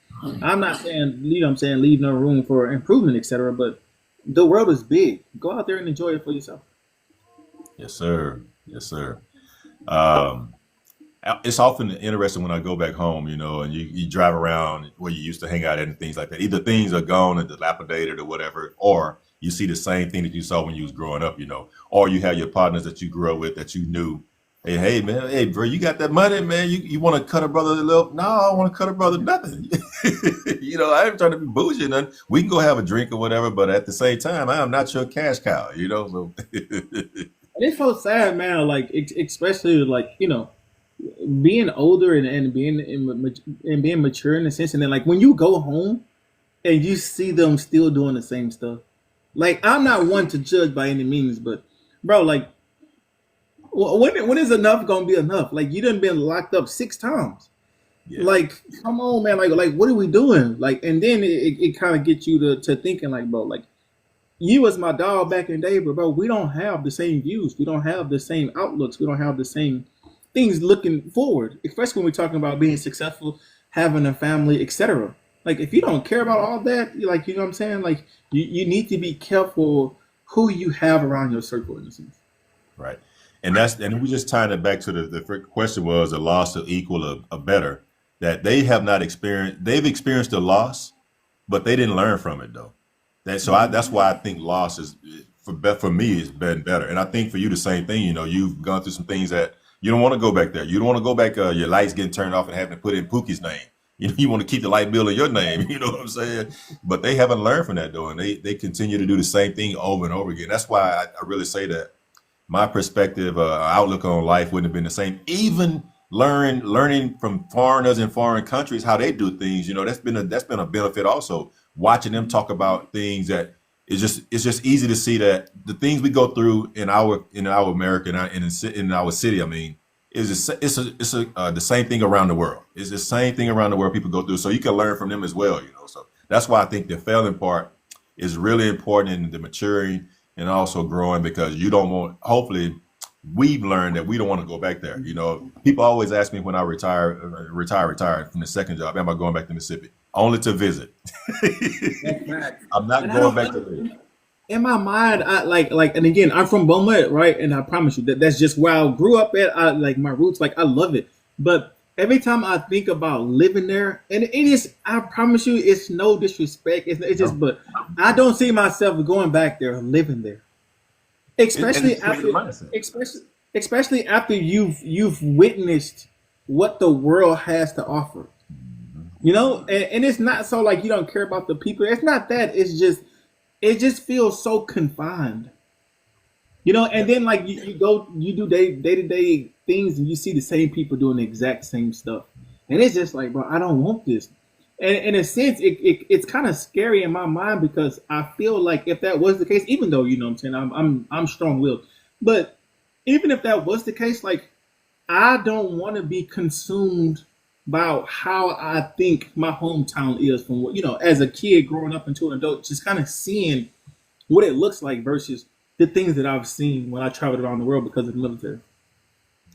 S2: I'm not saying, leave no room for improvement, etc. But the world is big. Go out there and enjoy it for yourself.
S1: Yes, sir. Yes, sir. Um, it's often interesting when I go back home, and you drive around where you used to hang out at and things like that. Either things are gone and dilapidated or whatever, or you see the same thing that you saw when you was growing up, or you have your partners that you grew up with that you knew. Hey man, hey bro, you got that money, man. You want to cut a brother a little? No, I don't want to cut a brother nothing. I ain't trying to be bougie or nothing. We can go have a drink or whatever, but at the same time, I am not your cash cow, So
S2: And it's so sad, man. Like especially like being older and and being mature in a sense, and then like when you go home and you see them still doing the same stuff. Like I'm not one to judge by any means, but bro, like when is enough gonna be enough? Like you done been locked up 6 times.
S1: Yeah.
S2: Like come on, man. Like what are we doing? Like and then it kind of gets you to thinking like, bro, like you was my dog back in the day, but bro, we don't have the same views. We don't have the same outlooks. We don't have the same things looking forward, especially when we're talking about being successful, having a family, etc. Like if you don't care about all that, like you know what I'm saying, like you need to be careful who you have around your circle in a sense.
S1: Right. And we just tying it back to the question was a loss to equal a better that they have not experienced. They've experienced a loss, but they didn't learn from it though. That's why I think loss is for me has been better. And I think for you the same thing. You know, you've gone through some things that you don't want to go back there. You don't want to go back. Your lights getting turned off and having to put in Pookie's name. You want to keep the light bill in your name. You know what I'm saying? But they haven't learned from that though, and they continue to do the same thing over and over again. That's why I really say that my perspective, outlook on life wouldn't have been the same. Even learning from foreigners in foreign countries how they do things, you know, that's been a benefit also. Watching them talk about things that it's just easy to see that the things we go through in our America in our city, I mean, is the same thing around the world. It's the same thing around the world people go through. So you can learn from them as well, you know. So that's why I think the failing part is really important in the maturing and also growing because you don't want. Hopefully, we've learned that we don't want to go back there. You know, people always ask me when I retire from the second job, am I going back to Mississippi? Only to visit.
S2: That's right.
S1: I'm not
S2: And I
S1: going
S2: don't
S1: back to live.
S2: in my mind, I and again, I'm from Beaumont, right? And I promise you that that's just where I grew up at. I like my roots, like I love it. But every time I think about living there, and it is, I promise you, it's no disrespect. It's just,
S1: No.
S2: but I don't see myself going back there, living there,
S1: And
S2: especially
S1: it's the
S2: after,
S1: mindset.
S2: especially, especially after you've witnessed what the world has to offer. You know, and it's not so like you don't care about the people. It's not that. It's just it just feels so confined. You know,
S1: Yeah.
S2: and then like you go you do day to day things and you see the same people doing the exact same stuff. And it's just like, bro, I don't want this. And in a sense, it's kind of scary in my mind because I feel like if that was the case, even though you know what I'm saying, I'm strong willed, but even if that was the case, like I don't want to be consumed by how I think my hometown is from what you know, as a kid growing up into an adult, just kind of seeing what it looks like versus the things that I've seen when I traveled around the world because of the military.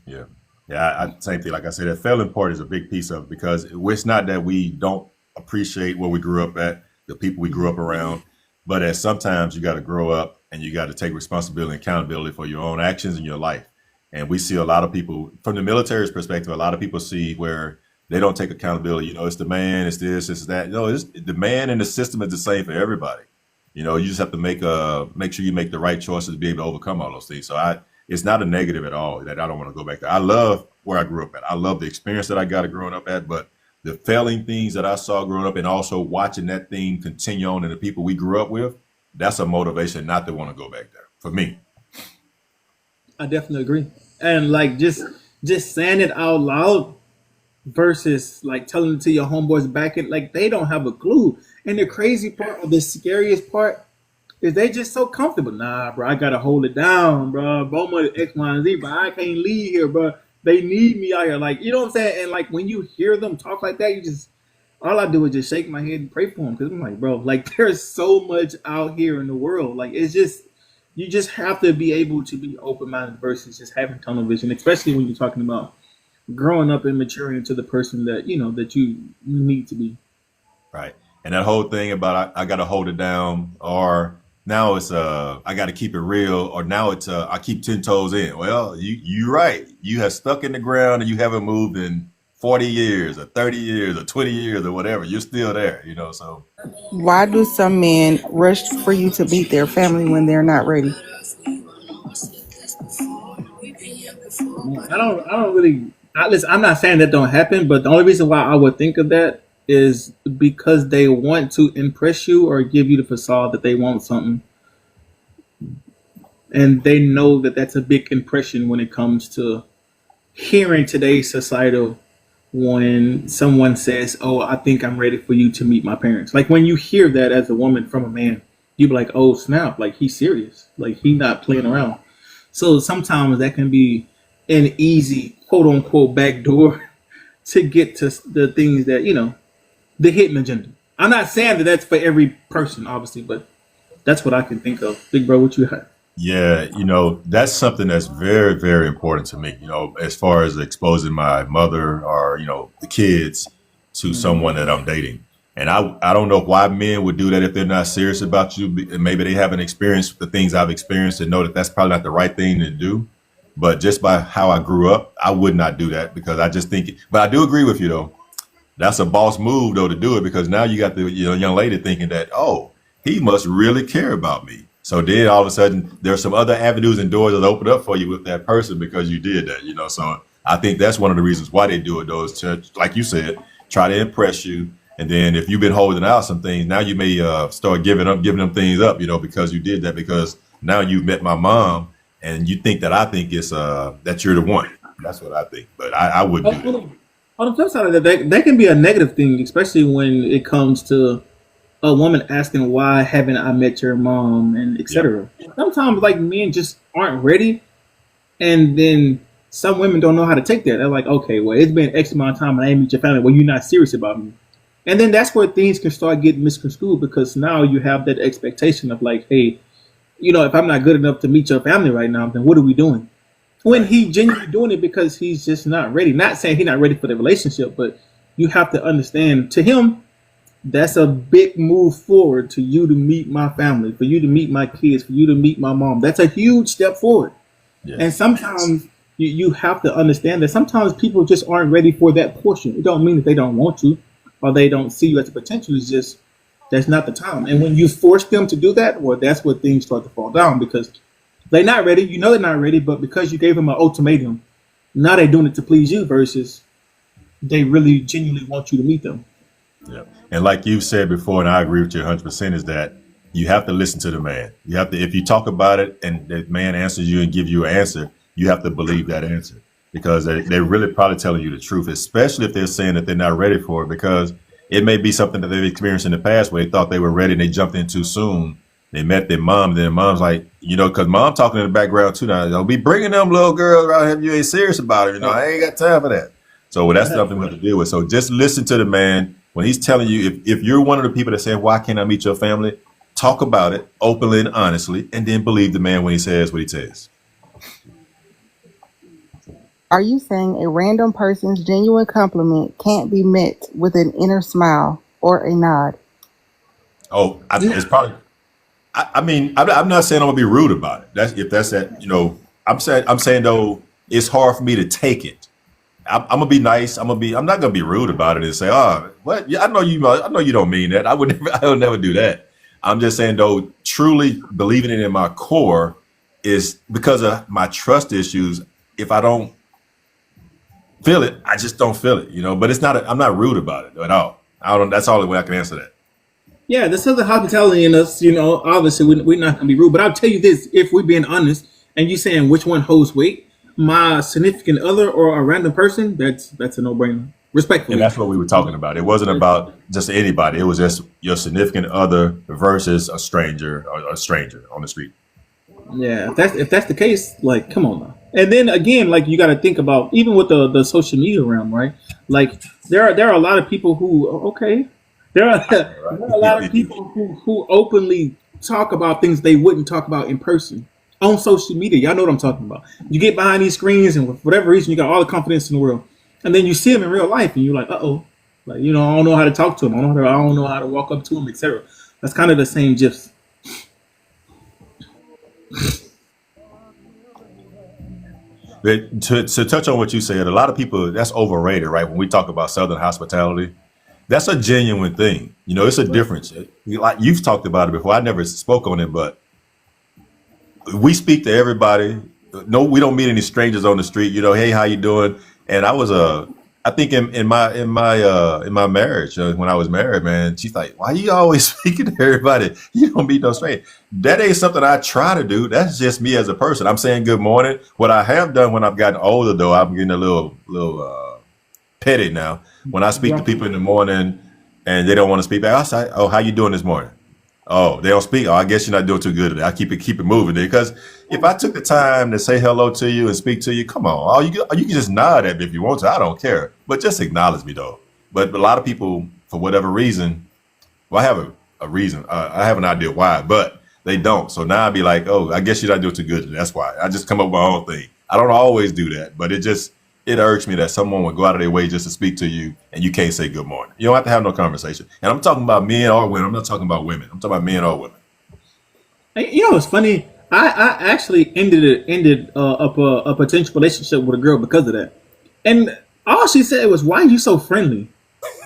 S1: Yeah. Yeah. Same thing. Like I said, that failing part is a big piece of it because it's not that we don't appreciate where we grew up at, the people we grew up around, but as sometimes you got to grow up and you got to take responsibility and accountability for your own actions in your life. And we see a lot of people from the military's perspective, a lot of people see where they don't take accountability. You know, it's the man, it's this, it's that. No, it's the man and the system is the same for everybody. You know, you just have to make sure you make the right choices to be able to overcome all those things. So it's not a negative at all that I don't want to go back there. I love where I grew up at. I love the experience that I got growing up at, but the failing things that I saw growing up and also watching that thing continue on and the people we grew up with, that's a motivation not to want to go back there for me.
S2: I definitely agree. And like just saying it out loud versus like telling it to your homeboys back in like they don't have a clue. And the crazy part or the scariest part is they just so comfortable. Nah, bro, I gotta hold it down, bro. Boma X, Y, and Z, but I can't leave here, bro. They need me out here. Like, you know what I'm saying? And like when you hear them talk like that, you just all I do is just shake my head and pray for them because I'm like, bro, like there's so much out here in the world. Like it's just you just have to be able to be open minded versus just having tunnel vision, especially when you're talking about growing up and maturing into the person that you know that you need to be.
S1: Right. And that whole thing about I got to hold it down, or now it's I got to keep it real, or now it's I keep 10 toes in. Well, you're right. You have stuck in the ground and you haven't moved in 40 years or 30 years or 20 years or whatever. You're still there, you know. So
S3: Why do some men rush for you to beat their family when they're not ready?
S2: Man, I don't really. Listen, I'm not saying that don't happen, but the only reason why I would think of that is because they want to impress you or give you the facade that they want something, and they know that that's a big impression when it comes to hearing today's societal when someone says, "Oh, I think I'm ready for you to meet my parents." Like when you hear that as a woman from a man, you be like, "Oh snap! Like he's serious. Like he not playing around." So sometimes that can be an easy quote unquote backdoor to get to the things that the hidden agenda. I'm not saying that that's for every person, obviously, but that's what I can think of. Big bro, what you have?
S1: Yeah, that's something that's very, very important to me, as far as exposing my mother or, the kids to someone that I'm dating. And I don't know why men would do that if they're not serious about you. Maybe they haven't experienced the things I've experienced and know that that's probably not the right thing to do. But just by how I grew up, I would not do that because I just think, but I do agree with you though. That's a boss move though to do it because now you got the young lady thinking that, oh, he must really care about me. So then all of a sudden there's some other avenues and doors that open up for you with that person because you did that. So I think that's one of the reasons why they do it though is to, like you said, try to impress you. And then if you've been holding out some things, now you may start giving them things up, because you did that because now you've met my mom and you think that I think it's that you're the one. That's what I think. But I wouldn't do that.
S2: On the flip side of that can be a negative thing, especially when it comes to a woman asking why haven't I met your mom and
S1: Yeah.
S2: etc. Sometimes like men just aren't ready, and then some women don't know how to take that. They're like, okay, well it's been X amount of time and I ain't meet your family. Well, you're not serious about me, and then that's where things can start getting misconstrued because now you have that expectation of like, hey, if I'm not good enough to meet your family right now, then what are we doing? When
S1: Right.
S2: he genuinely doing it because he's just not ready. Not saying he's not ready for the relationship, but you have to understand to him that's a big move forward to you to meet my family, for you to meet my kids, for you to meet my mom. That's a huge step forward. And
S1: Yes.
S2: sometimes you have to understand that sometimes people just aren't ready for that portion. It don't mean that they don't want to or they don't see you as a potential. It's just that's not the time. And when you force them to do that, well, that's where things start to fall down because they're not ready. You know they're not ready, but because you gave them an ultimatum, now they're doing it to please you versus they really genuinely want you to meet them.
S1: Yeah. And like you said before, and I agree with you 100%, is that you have to listen to the man. You have to, if you talk about it and the man answers you and give you an answer, you have to believe that answer because they're really probably telling you the truth, especially if they're saying that they're not ready for it because it may be something that they've experienced in the past where they thought they were ready and they jumped in too soon. They met their mom, and then mom's like, because mom talking in the background too now, don't be bringing them little girls around here if you ain't serious about it. I ain't got time for that. So that's something we have to deal with. So just listen to the man when he's telling you, if you're one of the people that say, why can't I meet your family? Talk about it openly and honestly, and then believe the man when he says what he says.
S3: Are you saying a random person's genuine compliment can't be met with an inner smile or a nod?
S1: It's probably, I mean, I'm not saying I'm gonna be rude about it. That's if that's that, I'm saying though, it's hard for me to take it. I'm gonna be nice. I'm not gonna be rude about it and say, "Oh, what? Yeah, I know you don't mean that." I would never, I would never do that. I'm just saying though, truly believing it in my core is because of my trust issues. If I don't feel it, I just don't feel it. But it's not. I'm not rude about it at all. I don't. That's all the way I can answer that.
S2: Yeah, there's something hospitality in us. Obviously we're not going to be rude, but I'll tell you this: if we're being honest, and you saying which one holds weight, my significant other or a random person, that's a no-brainer.
S1: And
S2: Respectfully.
S1: that's what we were talking about. It wasn't about just anybody. It was just your significant other versus a stranger or a stranger on the street.
S2: Yeah, if that's the case, like, come on now. And then again, like you got to think about even with the social media realm, right? Like there are a lot of people who okay, there are a lot of
S1: Right.
S2: people who openly talk about things they wouldn't talk about in person on social media. Y'all know what I'm talking about. You get behind these screens, and for whatever reason, you got all the confidence in the world, and then you see them in real life, and you're like, oh, like I don't know how to talk to them. I don't know how to walk up to them, etc. That's kind of the same gist.
S1: But to touch on what you said, a lot of people that's overrated, right? When we talk about Southern hospitality, that's a genuine thing. It's a difference. Like you've talked about it before. I never spoke on it, but we speak to everybody. No, we don't meet any strangers on the street. Hey, how you doing? And I was I think in my marriage, when I was married, man, she's like, "Why you always speaking to everybody? You don't be no stranger." That ain't something I try to do. That's just me as a person. I'm saying good morning. What I have done when I've gotten older, though, I'm getting a little petty now. When I speak to people in the morning and they don't want to speak back, I say, "Oh, how you doing this morning?" Oh, they don't speak. Oh, I guess you're not doing too good today. I keep it moving there because if I took the time to say hello to you and speak to you, come on, you can just nod at me if you want to. I don't care, but just acknowledge me though. But a lot of people, for whatever reason, well, I have a reason. I have an idea why, but they don't. So now I'd be like, oh, I guess you're not doing too good today. That's why. I just come up with my own thing. I don't always do that, but it irks me that someone would go out of their way just to speak to you and you can't say good morning. You don't have to have no conversation. And I'm talking about men or women. I'm not talking about women. I'm talking about men or women.
S2: You know, it's funny. I actually ended a potential relationship with a girl because of that, and all she said was, "Why are you so friendly?"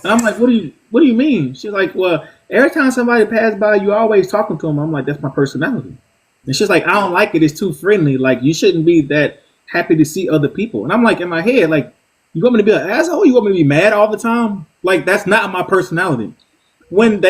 S2: And I'm like, what do you mean?" She's like, "Well, every time somebody passed by, you always talking to them." I'm like, "That's my personality." And she's like, "I don't like it. It's too friendly. Like you shouldn't be that happy to see other people." And I'm like, in my head, like, you want me to be an asshole? You want me to be mad all the time? Like that's not my personality. When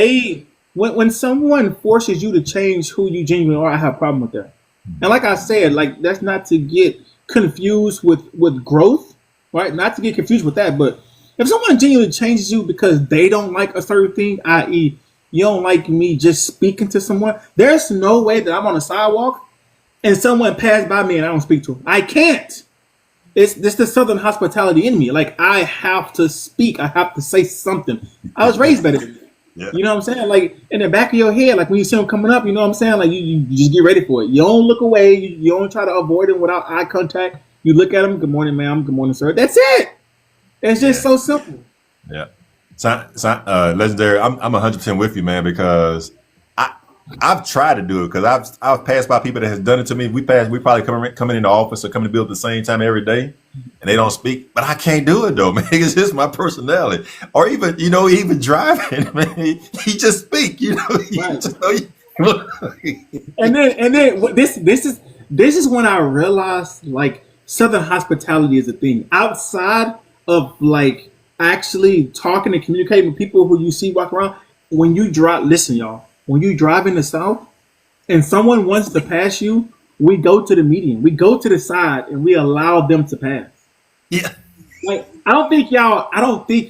S2: when someone forces you to change who you genuinely are, I have a problem with that. And like I said, like that's not to get confused with growth, right? Not to get confused with that, but if someone genuinely changes you because they don't like a certain thing, i.e., you don't like me just speaking to someone, there's no way that I'm on a sidewalk and someone passed by me and I don't speak to them. I can't. It's this the Southern hospitality in me. Like I have to speak. I have to say something. I was raised better than that.
S1: Yeah.
S2: You know what I'm saying? Like in the back of your head, like when you see them coming up, you know what I'm saying? Like you just get ready for it. You don't look away. You don't try to avoid them without eye contact. You look at them. Good morning, ma'am. Good morning, sir. That's it. It's just so simple.
S1: Yeah. Legendary, I'm 100% with you, man, because I've tried to do it because I've passed by people that has done it to me. We probably coming in the office or coming to build at the same time every day, and they don't speak. But I can't do it though, man. It's just my personality. Or even even driving, man. He just speak. He
S2: Right.
S1: just
S2: And then this is when I realized like Southern hospitality is a thing outside of like actually talking and communicating with people who you see walk around. When you drive, listen, y'all. When you drive in the South and someone wants to pass you, we go to the median. We go to the side and we allow them to pass.
S1: yeah.
S2: Like I don't think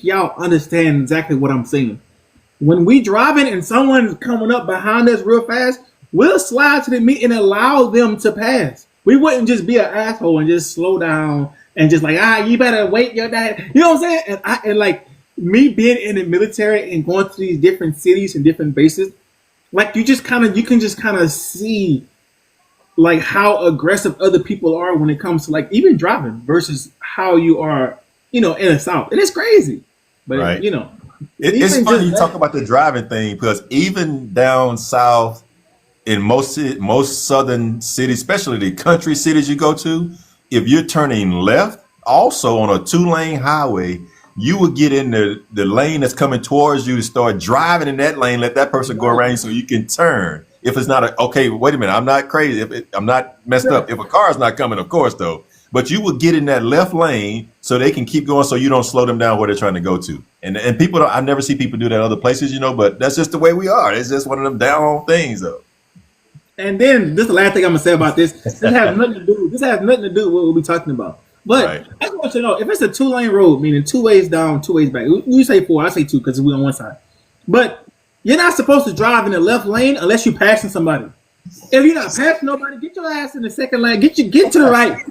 S2: y'all understand exactly what I'm saying. When we driving and someone's coming up behind us real fast, we'll slide to the meet and allow them to pass. We wouldn't just be an asshole and just slow down and just like, you better wait your day. You know what I'm saying? And like me being in the military and going to these different cities and different bases, like you can just kind of see like how aggressive other people are when it comes to like even driving versus how you are, in the South. And it's crazy. But
S1: Right. It's
S2: even
S1: funny
S2: just
S1: you talk about the driving thing because even down south in most southern cities, especially the country cities you go to, if you're turning left, also on a 2-lane highway, you would get in the lane that's coming towards you to start driving in that lane, let that person go around you so you can turn. If it's not okay, wait a minute, I'm not crazy. I'm not messed up. If a car is not coming, of course, though. But you would get in that left lane so they can keep going so you don't slow them down where they're trying to go to. And people I never see people do that other places, but that's just the way we are. It's just one of them down home things, though.
S2: And then this is the last thing I'm gonna say about this. This has nothing to do with what we're talking about. But
S1: Right.
S2: I just want you to know if it's a 2-lane road, meaning 2 ways down, 2 ways back. You say 4, I say 2 because we're on one side. But you're not supposed to drive in the left lane unless you're passing somebody. If you're not passing nobody, get your ass in the second lane. Get to the right.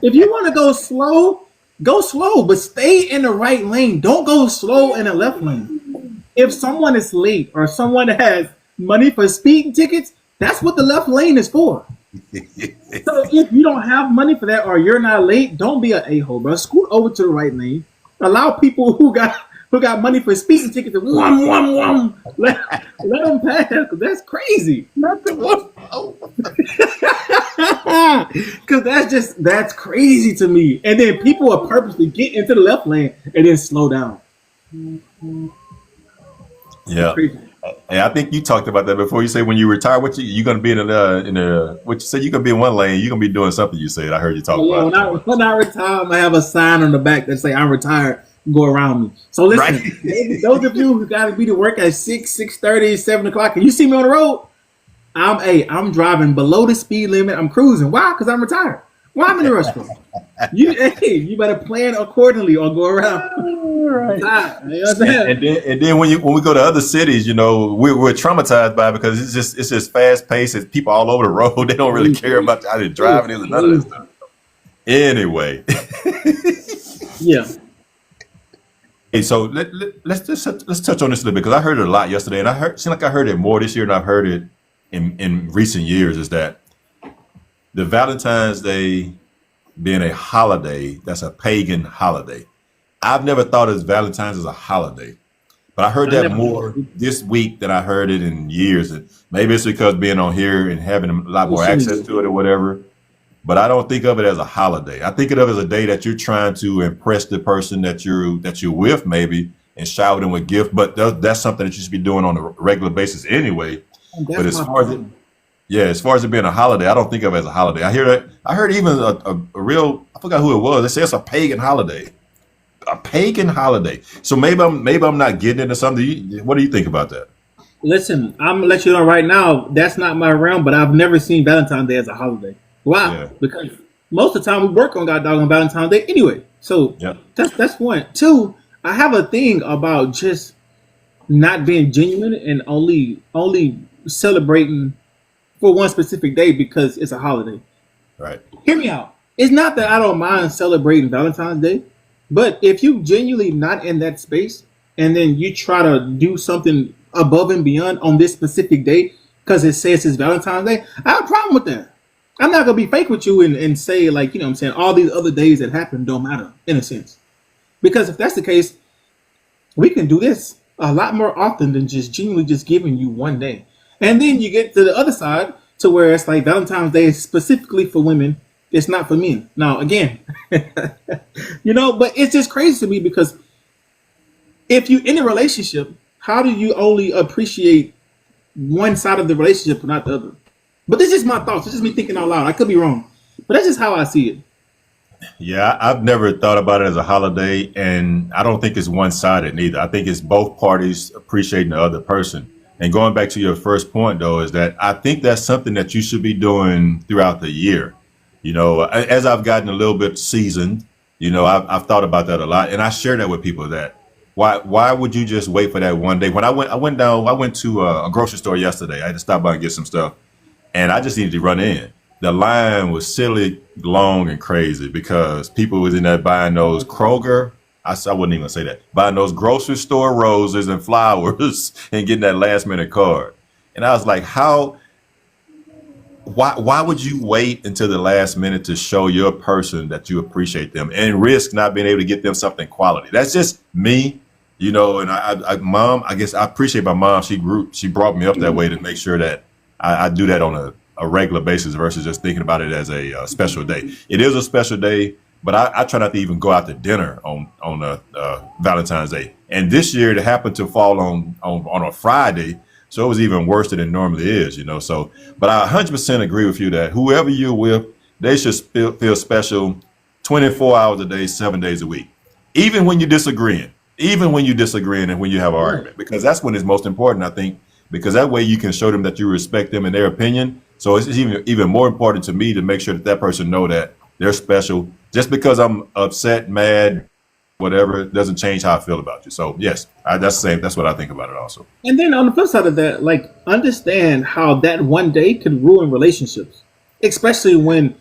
S2: If you want to go slow, but stay in the right lane. Don't go slow in the left lane. If someone is late or someone has money for speeding tickets, that's what the left lane is for. So if you don't have money for that or you're not late, don't be an a-hole, bro. Scoot over to the right lane. Allow people who got money for speeding tickets to let them pass because that's crazy. Because that's crazy to me. And then people will purposely get into the left lane and then slow down.
S1: Yeah.
S2: Crazy.
S1: And I think you talked about that before. You say when you retire, you're going to be in what you said you're going to be in one lane. You're going to be doing something. You said I heard you talk about.
S2: When I retire, I'm gonna have a sign on the back that say I'm retired. go around me. So
S1: Right.
S2: listen, those of you who got to be to work at 6:30, 7 o'clock, and you see me on the road, I'm driving below the speed limit. I'm cruising. Why? Because I'm retired. Why I'm in the restaurant? You better plan accordingly or go around.
S3: Right.
S2: You know what I'm saying?
S1: And then when we go to other cities, we're traumatized by it because it's just fast paced. It's people all over the road. They don't really care about how they're driving. There's none of that stuff. Anyway,
S2: Yeah.
S1: hey, so let's touch on this a little bit because I heard it a lot yesterday, and seemed like I heard it more this year than I've heard it in recent years. Is that the Valentine's Day being a holiday that's a pagan holiday? I've never thought of Valentine's as a holiday, but I heard that more this week than I heard it in years. And maybe it's because being on here and having a lot more access to it or whatever. But I don't think of it as a holiday. I think of it as a day that you're trying to impress the person that you're with, maybe, and shower them with gifts. But that's something that you should be doing on a regular basis anyway. But as far as it being a holiday, I don't think of it as a holiday. I hear that. I heard even a real, I forgot who it was. They say it's a pagan holiday. A pagan holiday. So maybe I'm not getting into something. What do you think about that?
S2: Listen, I'm gonna let you know right now. That's not my realm, but I've never seen Valentine's Day as a holiday. Why?
S1: Yeah.
S2: Because most of the time we work on on Valentine's Day anyway. So that's one. Two, I have a thing about just not being genuine and only celebrating for one specific day because it's a holiday.
S1: Right.
S2: Hear me out. It's not that I don't mind celebrating Valentine's Day, but if you genuinely not in that space and then you try to do something above and beyond on this specific day because it says it's Valentine's Day, I have a problem with that. I'm not gonna be fake with you and say like, what I'm saying, all these other days that happen don't matter in a sense. Because if that's the case, we can do this a lot more often than just genuinely just giving you one day. And then you get to the other side to where it's like Valentine's Day is specifically for women. It's not for men. Now, again, but it's just crazy to me because if you're in a relationship, how do you only appreciate one side of the relationship and not the other? But this is my thoughts. It's just me thinking out loud. I could be wrong, but that's just how I see it.
S1: Yeah, I've never thought about it as a holiday, and I don't think it's one-sided neither. I think it's both parties appreciating the other person. And going back to your first point, though, is that I think that's something that you should be doing throughout the year. As I've gotten a little bit seasoned, I've thought about that a lot, and I share that with people. That why would you just wait for that one day? When I went to a grocery store yesterday. I had to stop by and get some stuff, and I just needed to run in. The line was silly, long, and crazy because people was in there buying those Kroger. I wouldn't even say that. Buying those grocery store roses and flowers and getting that last minute card. And I was like, why would you wait until the last minute to show your person that you appreciate them and risk not being able to get them something quality? That's just me, and Mom, I guess I appreciate my mom. She brought me up that way to make sure that I do that on a regular basis versus just thinking about it as a special day. It is a special day, but I try not to even go out to dinner on Valentine's Day. And this year it happened to fall on a Friday, so it was even worse than it normally is, So, but I 100% agree with you that whoever you're with, they should feel special 24 hours a day, 7 days a week, even when you're disagreeing, and when you have an argument, because that's when it's most important, I think, because that way you can show them that you respect them and their opinion. So it's even more important to me to make sure that person know that they're special. Just because I'm upset, mad, whatever, it doesn't change how I feel about you. So yes, that's what I think about it also.
S2: And then on the flip side of that, like understand how that one day can ruin relationships, especially when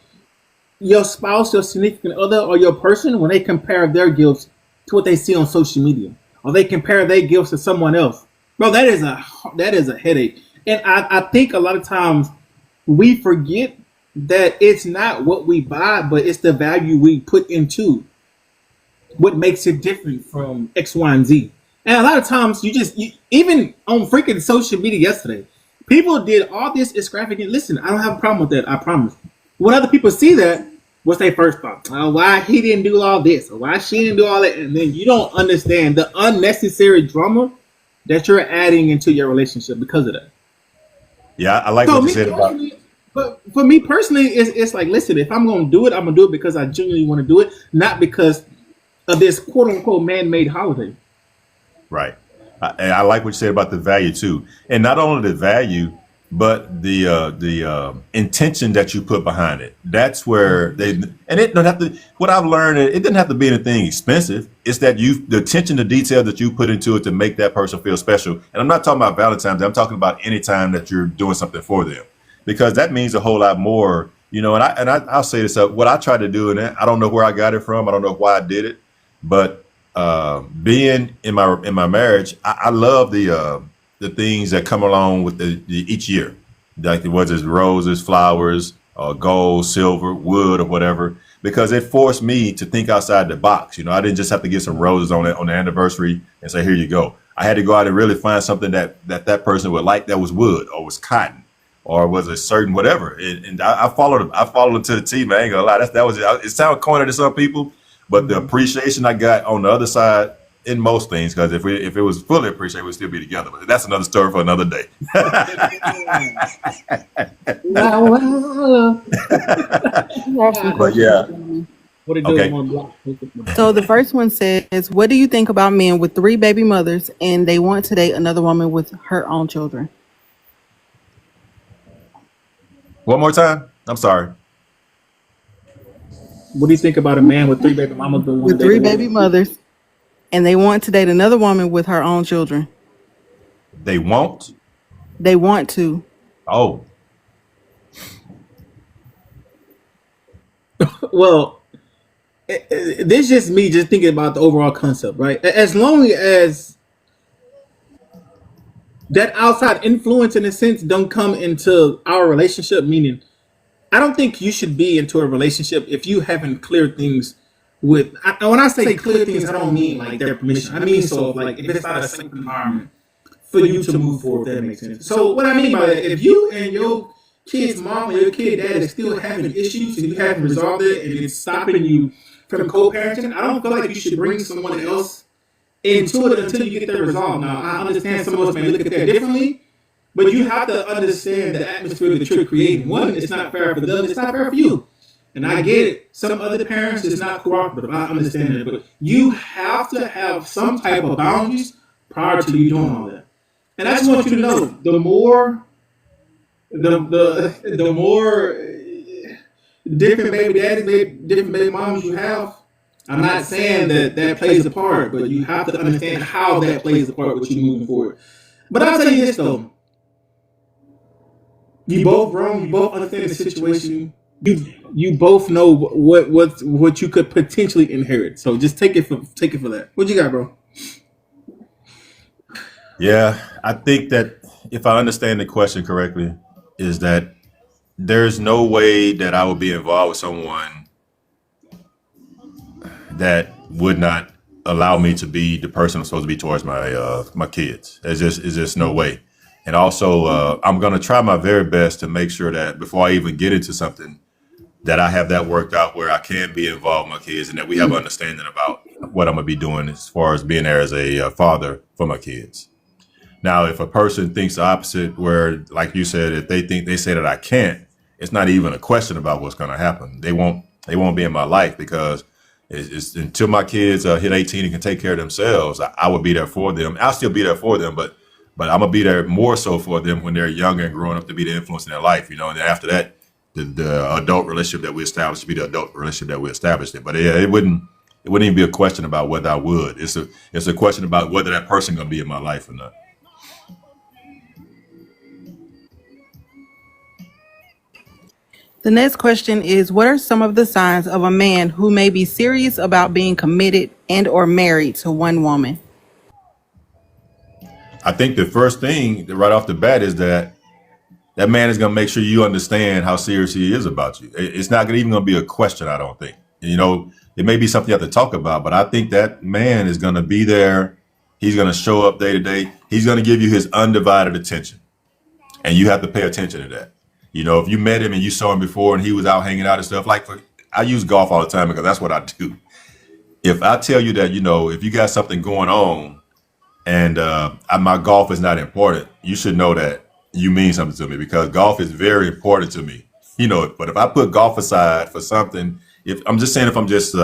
S2: your spouse, your significant other, or your person, when they compare their gifts to what they see on social media, or they compare their gifts to someone else. Bro, that is a headache. And I think a lot of times we forget that it's not what we buy, but it's the value we put into what makes it different from X, Y, and Z. And a lot of times even on freaking social media yesterday, people did all this extravagant. Listen, I don't have a problem with that. I promise. When other people see that, what's their first thought? Why he didn't do all this, or why she didn't do all that, and then you don't understand the unnecessary drama that you're adding into your relationship because of that.
S1: Yeah, I like what you said about.
S2: But for me personally, it's like, listen, if I'm going to do it, I'm going to do it because I genuinely want to do it, not because of this quote unquote man made holiday.
S1: Right. And I like what you said about the value too, and not only the value, but the intention that you put behind it. That's where they and it don't have to. What I've learned, it doesn't have to be anything expensive. It's that the attention to detail that you put into it to make that person feel special. And I'm not talking about Valentine's Day. I'm talking about any time that you're doing something for them, because that means a whole lot more. I'll say this up. What I tried to do, and I don't know where I got it from. I don't know why I did it, but being in my marriage, I love the things that come along with each year, like whether it's roses, flowers, gold, silver, wood, or whatever, because it forced me to think outside the box. I didn't just have to get some roses on the anniversary and say, here you go. I had to go out and really find something that person would like, that was wood or was cotton or was a certain whatever. And I followed it to the T, man. I ain't gonna lie. It sounds corny to some people, but the appreciation I got on the other side in most things, because if it was fully appreciated, we'd still be together. But that's another story for another day.
S3: I have some
S1: But
S3: questions.
S1: yeah,
S2: What it
S1: okay.
S2: does on block.
S3: So the first one says, "What do you think about men with 3 baby mothers and they want to date another woman with her own children?"
S1: One more time. I'm sorry.
S2: What do you think about a man with 3 baby mamas but want
S3: With
S2: to
S3: three
S2: date a
S3: baby mothers and they want to date another woman with her own children.
S1: They won't.
S3: They want to.
S1: Oh,
S2: Well, this is just me just thinking about the overall concept, right? As long as that outside influence, in a sense, don't come into our relationship, meaning I don't think you should be into a relationship if you haven't cleared things with. When I say clear things, I don't mean like their permission. I mean, so like if it's not a safe environment for you to move forward, if that makes sense. So what I mean by that, if you and your kid's mom or your kid dad is still having issues and you haven't resolved it and it's stopping you from co-parenting, I don't feel like you should bring someone else into it until you get that resolved. Now, I understand some of us may look at that differently, but you have to understand the atmosphere that you're creating. One, it's not fair for them, it's not fair for you. And I get it. Some other parents is not cooperative. I understand that. But you have to have some type of boundaries prior to you doing all that. And I just want you to know, the more different baby daddies, different baby moms you have, I'm not saying that plays a part, but you have to understand how that plays a part with you moving forward. But I'll tell you this though, you both wrong, you both understand the situation. You both know what you could potentially inherit. So just take it for that. What you got, bro?
S1: yeah. I think that if I understand the question correctly, is that there's no way that I would be involved with someone that would not allow me to be the person I'm supposed to be towards my kids. It's just no way. And also, I'm gonna try my very best to make sure that before I even get into something, that I have that worked out where I can be involved with my kids and that we have understanding about what I'm gonna be doing as far as being there as a father for my kids. Now, if a person thinks the opposite, where like you said, if they say that I can't, it's not even a question about what's gonna happen. They won't be in my life because it's until my kids hit 18 and can take care of themselves. I will be there for them. I'll still be there for them, but I'm gonna be there more so for them when they're younger and growing up to be the influence in their life. And then after that, the adult relationship that we established to be the adult relationship that we established it. But yeah, it wouldn't even be a question about whether I would. It's a question about whether that person gonna be in my life or not.
S3: The next question is, what are some of the signs of a man who may be serious about being committed and or married to one woman?
S1: I think the first thing right off the bat is that man is going to make sure you understand how serious he is about you. It's not even going to be a question, I don't think. It may be something you have to talk about, but I think that man is going to be there. He's going to show up day to day. He's going to give you his undivided attention. And you have to pay attention to that. If you met him and you saw him before and he was out hanging out and stuff, I use golf all the time because that's what I do. If I tell you that, if you got something going on and my golf is not important, you should know that you mean something to me because golf is very important to me. But if I put golf aside for something if I'm just saying, if I'm just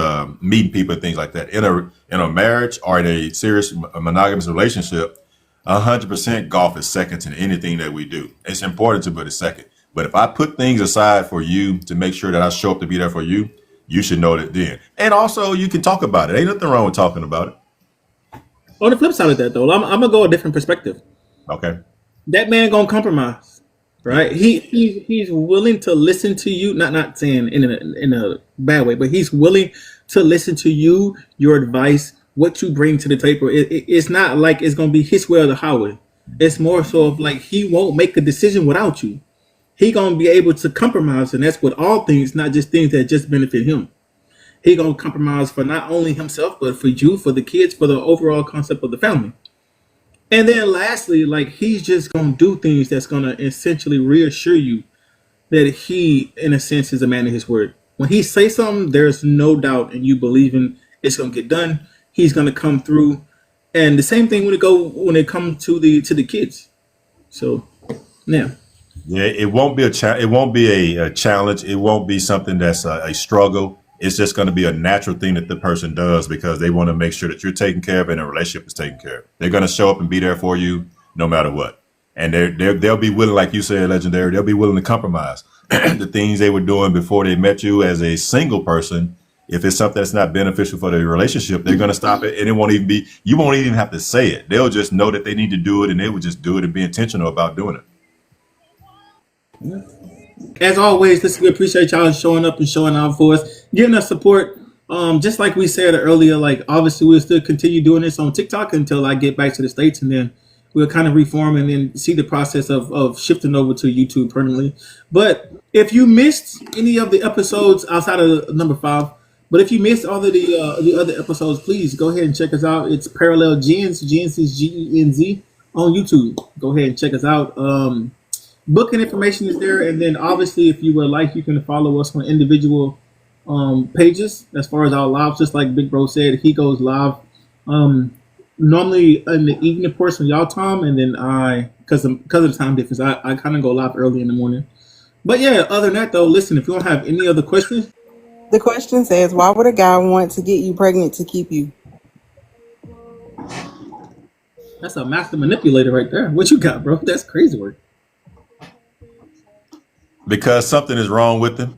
S1: meeting people and things like that in a marriage or in a serious monogamous relationship, 100% golf is second to anything that we do. It's important to put it second. But if I put things aside for you to make sure that I show up to be there for you, you should know that then. And also, you can talk about it. Ain't nothing wrong with talking about it.
S2: On the flip side of that, though, I'm gonna go a different perspective.
S1: Okay.
S2: That man gonna compromise, right? He's willing to listen to you. Not saying in a bad way, but he's willing to listen to you, your advice, what you bring to the table. It's not like it's gonna be his way or the highway. It's more so of like he won't make a decision without you. He gonna be able to compromise, and that's with all things, not just things that just benefit him. He gonna compromise for not only himself, but for you, for the kids, for the overall concept of the family. And then lastly, like he's just gonna do things that's gonna essentially reassure you that he, in a sense, is a man of his word. When he says something, there's no doubt, and you believe in it's gonna get done. He's gonna come through. And the same thing when it comes to the kids. So yeah.
S1: Yeah, it won't be it won't be a challenge. It won't be something that's a struggle. It's just going to be a natural thing that the person does because they want to make sure that you're taken care of and the relationship is taken care of. They're going to show up and be there for you no matter what. And they'll be willing, like you said, legendary. They'll be willing to compromise the things they were doing before they met you as a single person. If it's something that's not beneficial for the relationship, they're going to stop it, and it won't even be. You won't even have to say it. They'll just know that they need to do it, and they will just do it and be intentional about doing it.
S2: As always, listen, we appreciate y'all showing up and showing out for us, giving us support. Just like we said earlier, like obviously we'll still continue doing this on TikTok until I get back to the States, and then we'll kind of reform and then see the process of shifting over to YouTube permanently. But if you missed any of the episodes outside of number 5, but if you missed all of the other episodes, please go ahead and check us out. It's Parallel Gens. Gens is GENZ on YouTube. Go ahead and check us out. Booking information is there, and then obviously, if you would like, you can follow us on individual pages. As far as our lives, just like Big Bro said, he goes live normally in the evening portion of y'all time, and then because of the time difference, I kind of go live early in the morning. But yeah, other than that, though, listen, if you don't have any other questions,
S3: The question says, why would a guy want to get you pregnant to keep you?
S2: that's a master manipulator right there. What you got, bro? That's crazy work.
S1: Because something is wrong with them.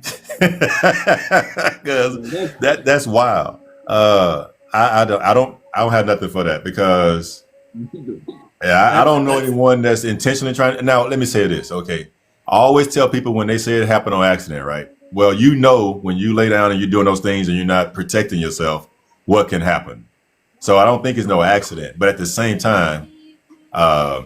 S1: Because that's wild. I don't have nothing for that because I don't know anyone that's intentionally trying. Now let me say this, okay? I always tell people when they say it happened on accident, right? Well, you know when you lay down and you're doing those things and you're not protecting yourself, what can happen. So I don't think it's no accident, but at the same time, I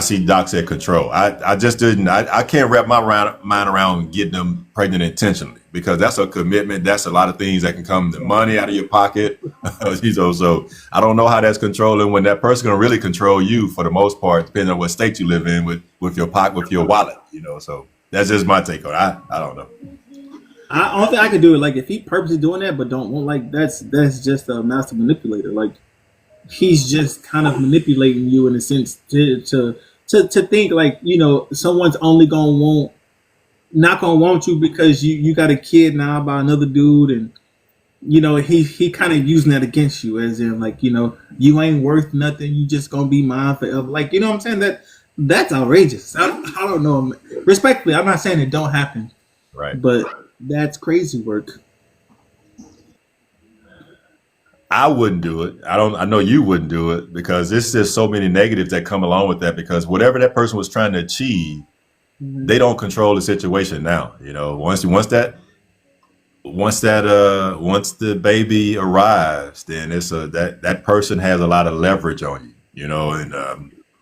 S1: see Doc said control. I just didn't. I can't wrap my mind around getting them pregnant intentionally because that's a commitment. That's a lot of things that can come. The money out of your pocket. So I don't know how that's controlling when that person can really control you for the most part, depending on what state you live in with your pocket, with your wallet. So that's just my take on it. I don't know.
S2: I don't think I could do it. Like if he purposely doing that, but don't want like that's just a master manipulator. Like he's just kind of manipulating you in a sense to think like someone's only not gonna want you because you got a kid now by another dude, and he kind of using that against you as in like you ain't worth nothing, you just gonna be mine forever, like what I'm saying. That's outrageous. I don't know, respectfully, I'm not saying it don't happen,
S1: Right.
S2: but that's crazy work.
S1: I wouldn't do it. I know you wouldn't do it because there's just so many negatives that come along with that because whatever that person was trying to achieve, they don't control the situation now. Once the baby arrives, then it's that person has a lot of leverage on you,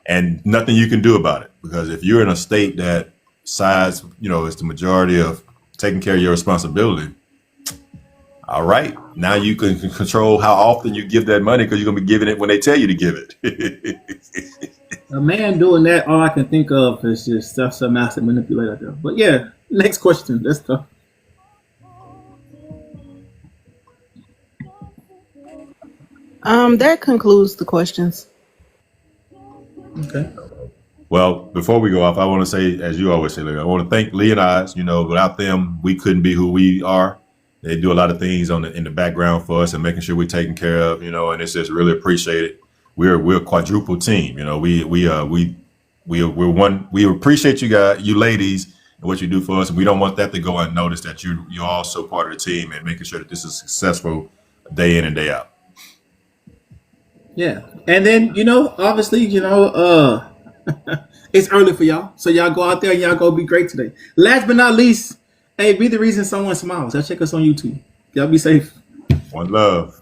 S1: and nothing you can do about it because if you're in a state that size, is the majority of taking care of your responsibility. All right. Now you can control how often you give that money because you're going to be giving it when they tell you to give it.
S2: A man doing that, all I can think of is just that's a massive manipulator. Though. But yeah, next question. That's tough.
S3: That concludes the questions.
S2: Okay.
S1: Well, before we go off, I want to say, as you always say, Larry, I want to thank Lee and I. Without them, we couldn't be who we are. They do a lot of things in the background for us and making sure we're taken care of. And it's just really appreciated. We're a quadruple team. We're one. We appreciate you guys, you ladies, and what you do for us. And we don't want that to go unnoticed. That you're also part of the team and making sure that this is successful day in and day out.
S2: Yeah. And then, obviously, it's early for y'all. So y'all go out there and y'all go be great today. Last but not least, hey, be the reason someone smiles. Y'all check us on YouTube. Y'all be safe.
S1: One love.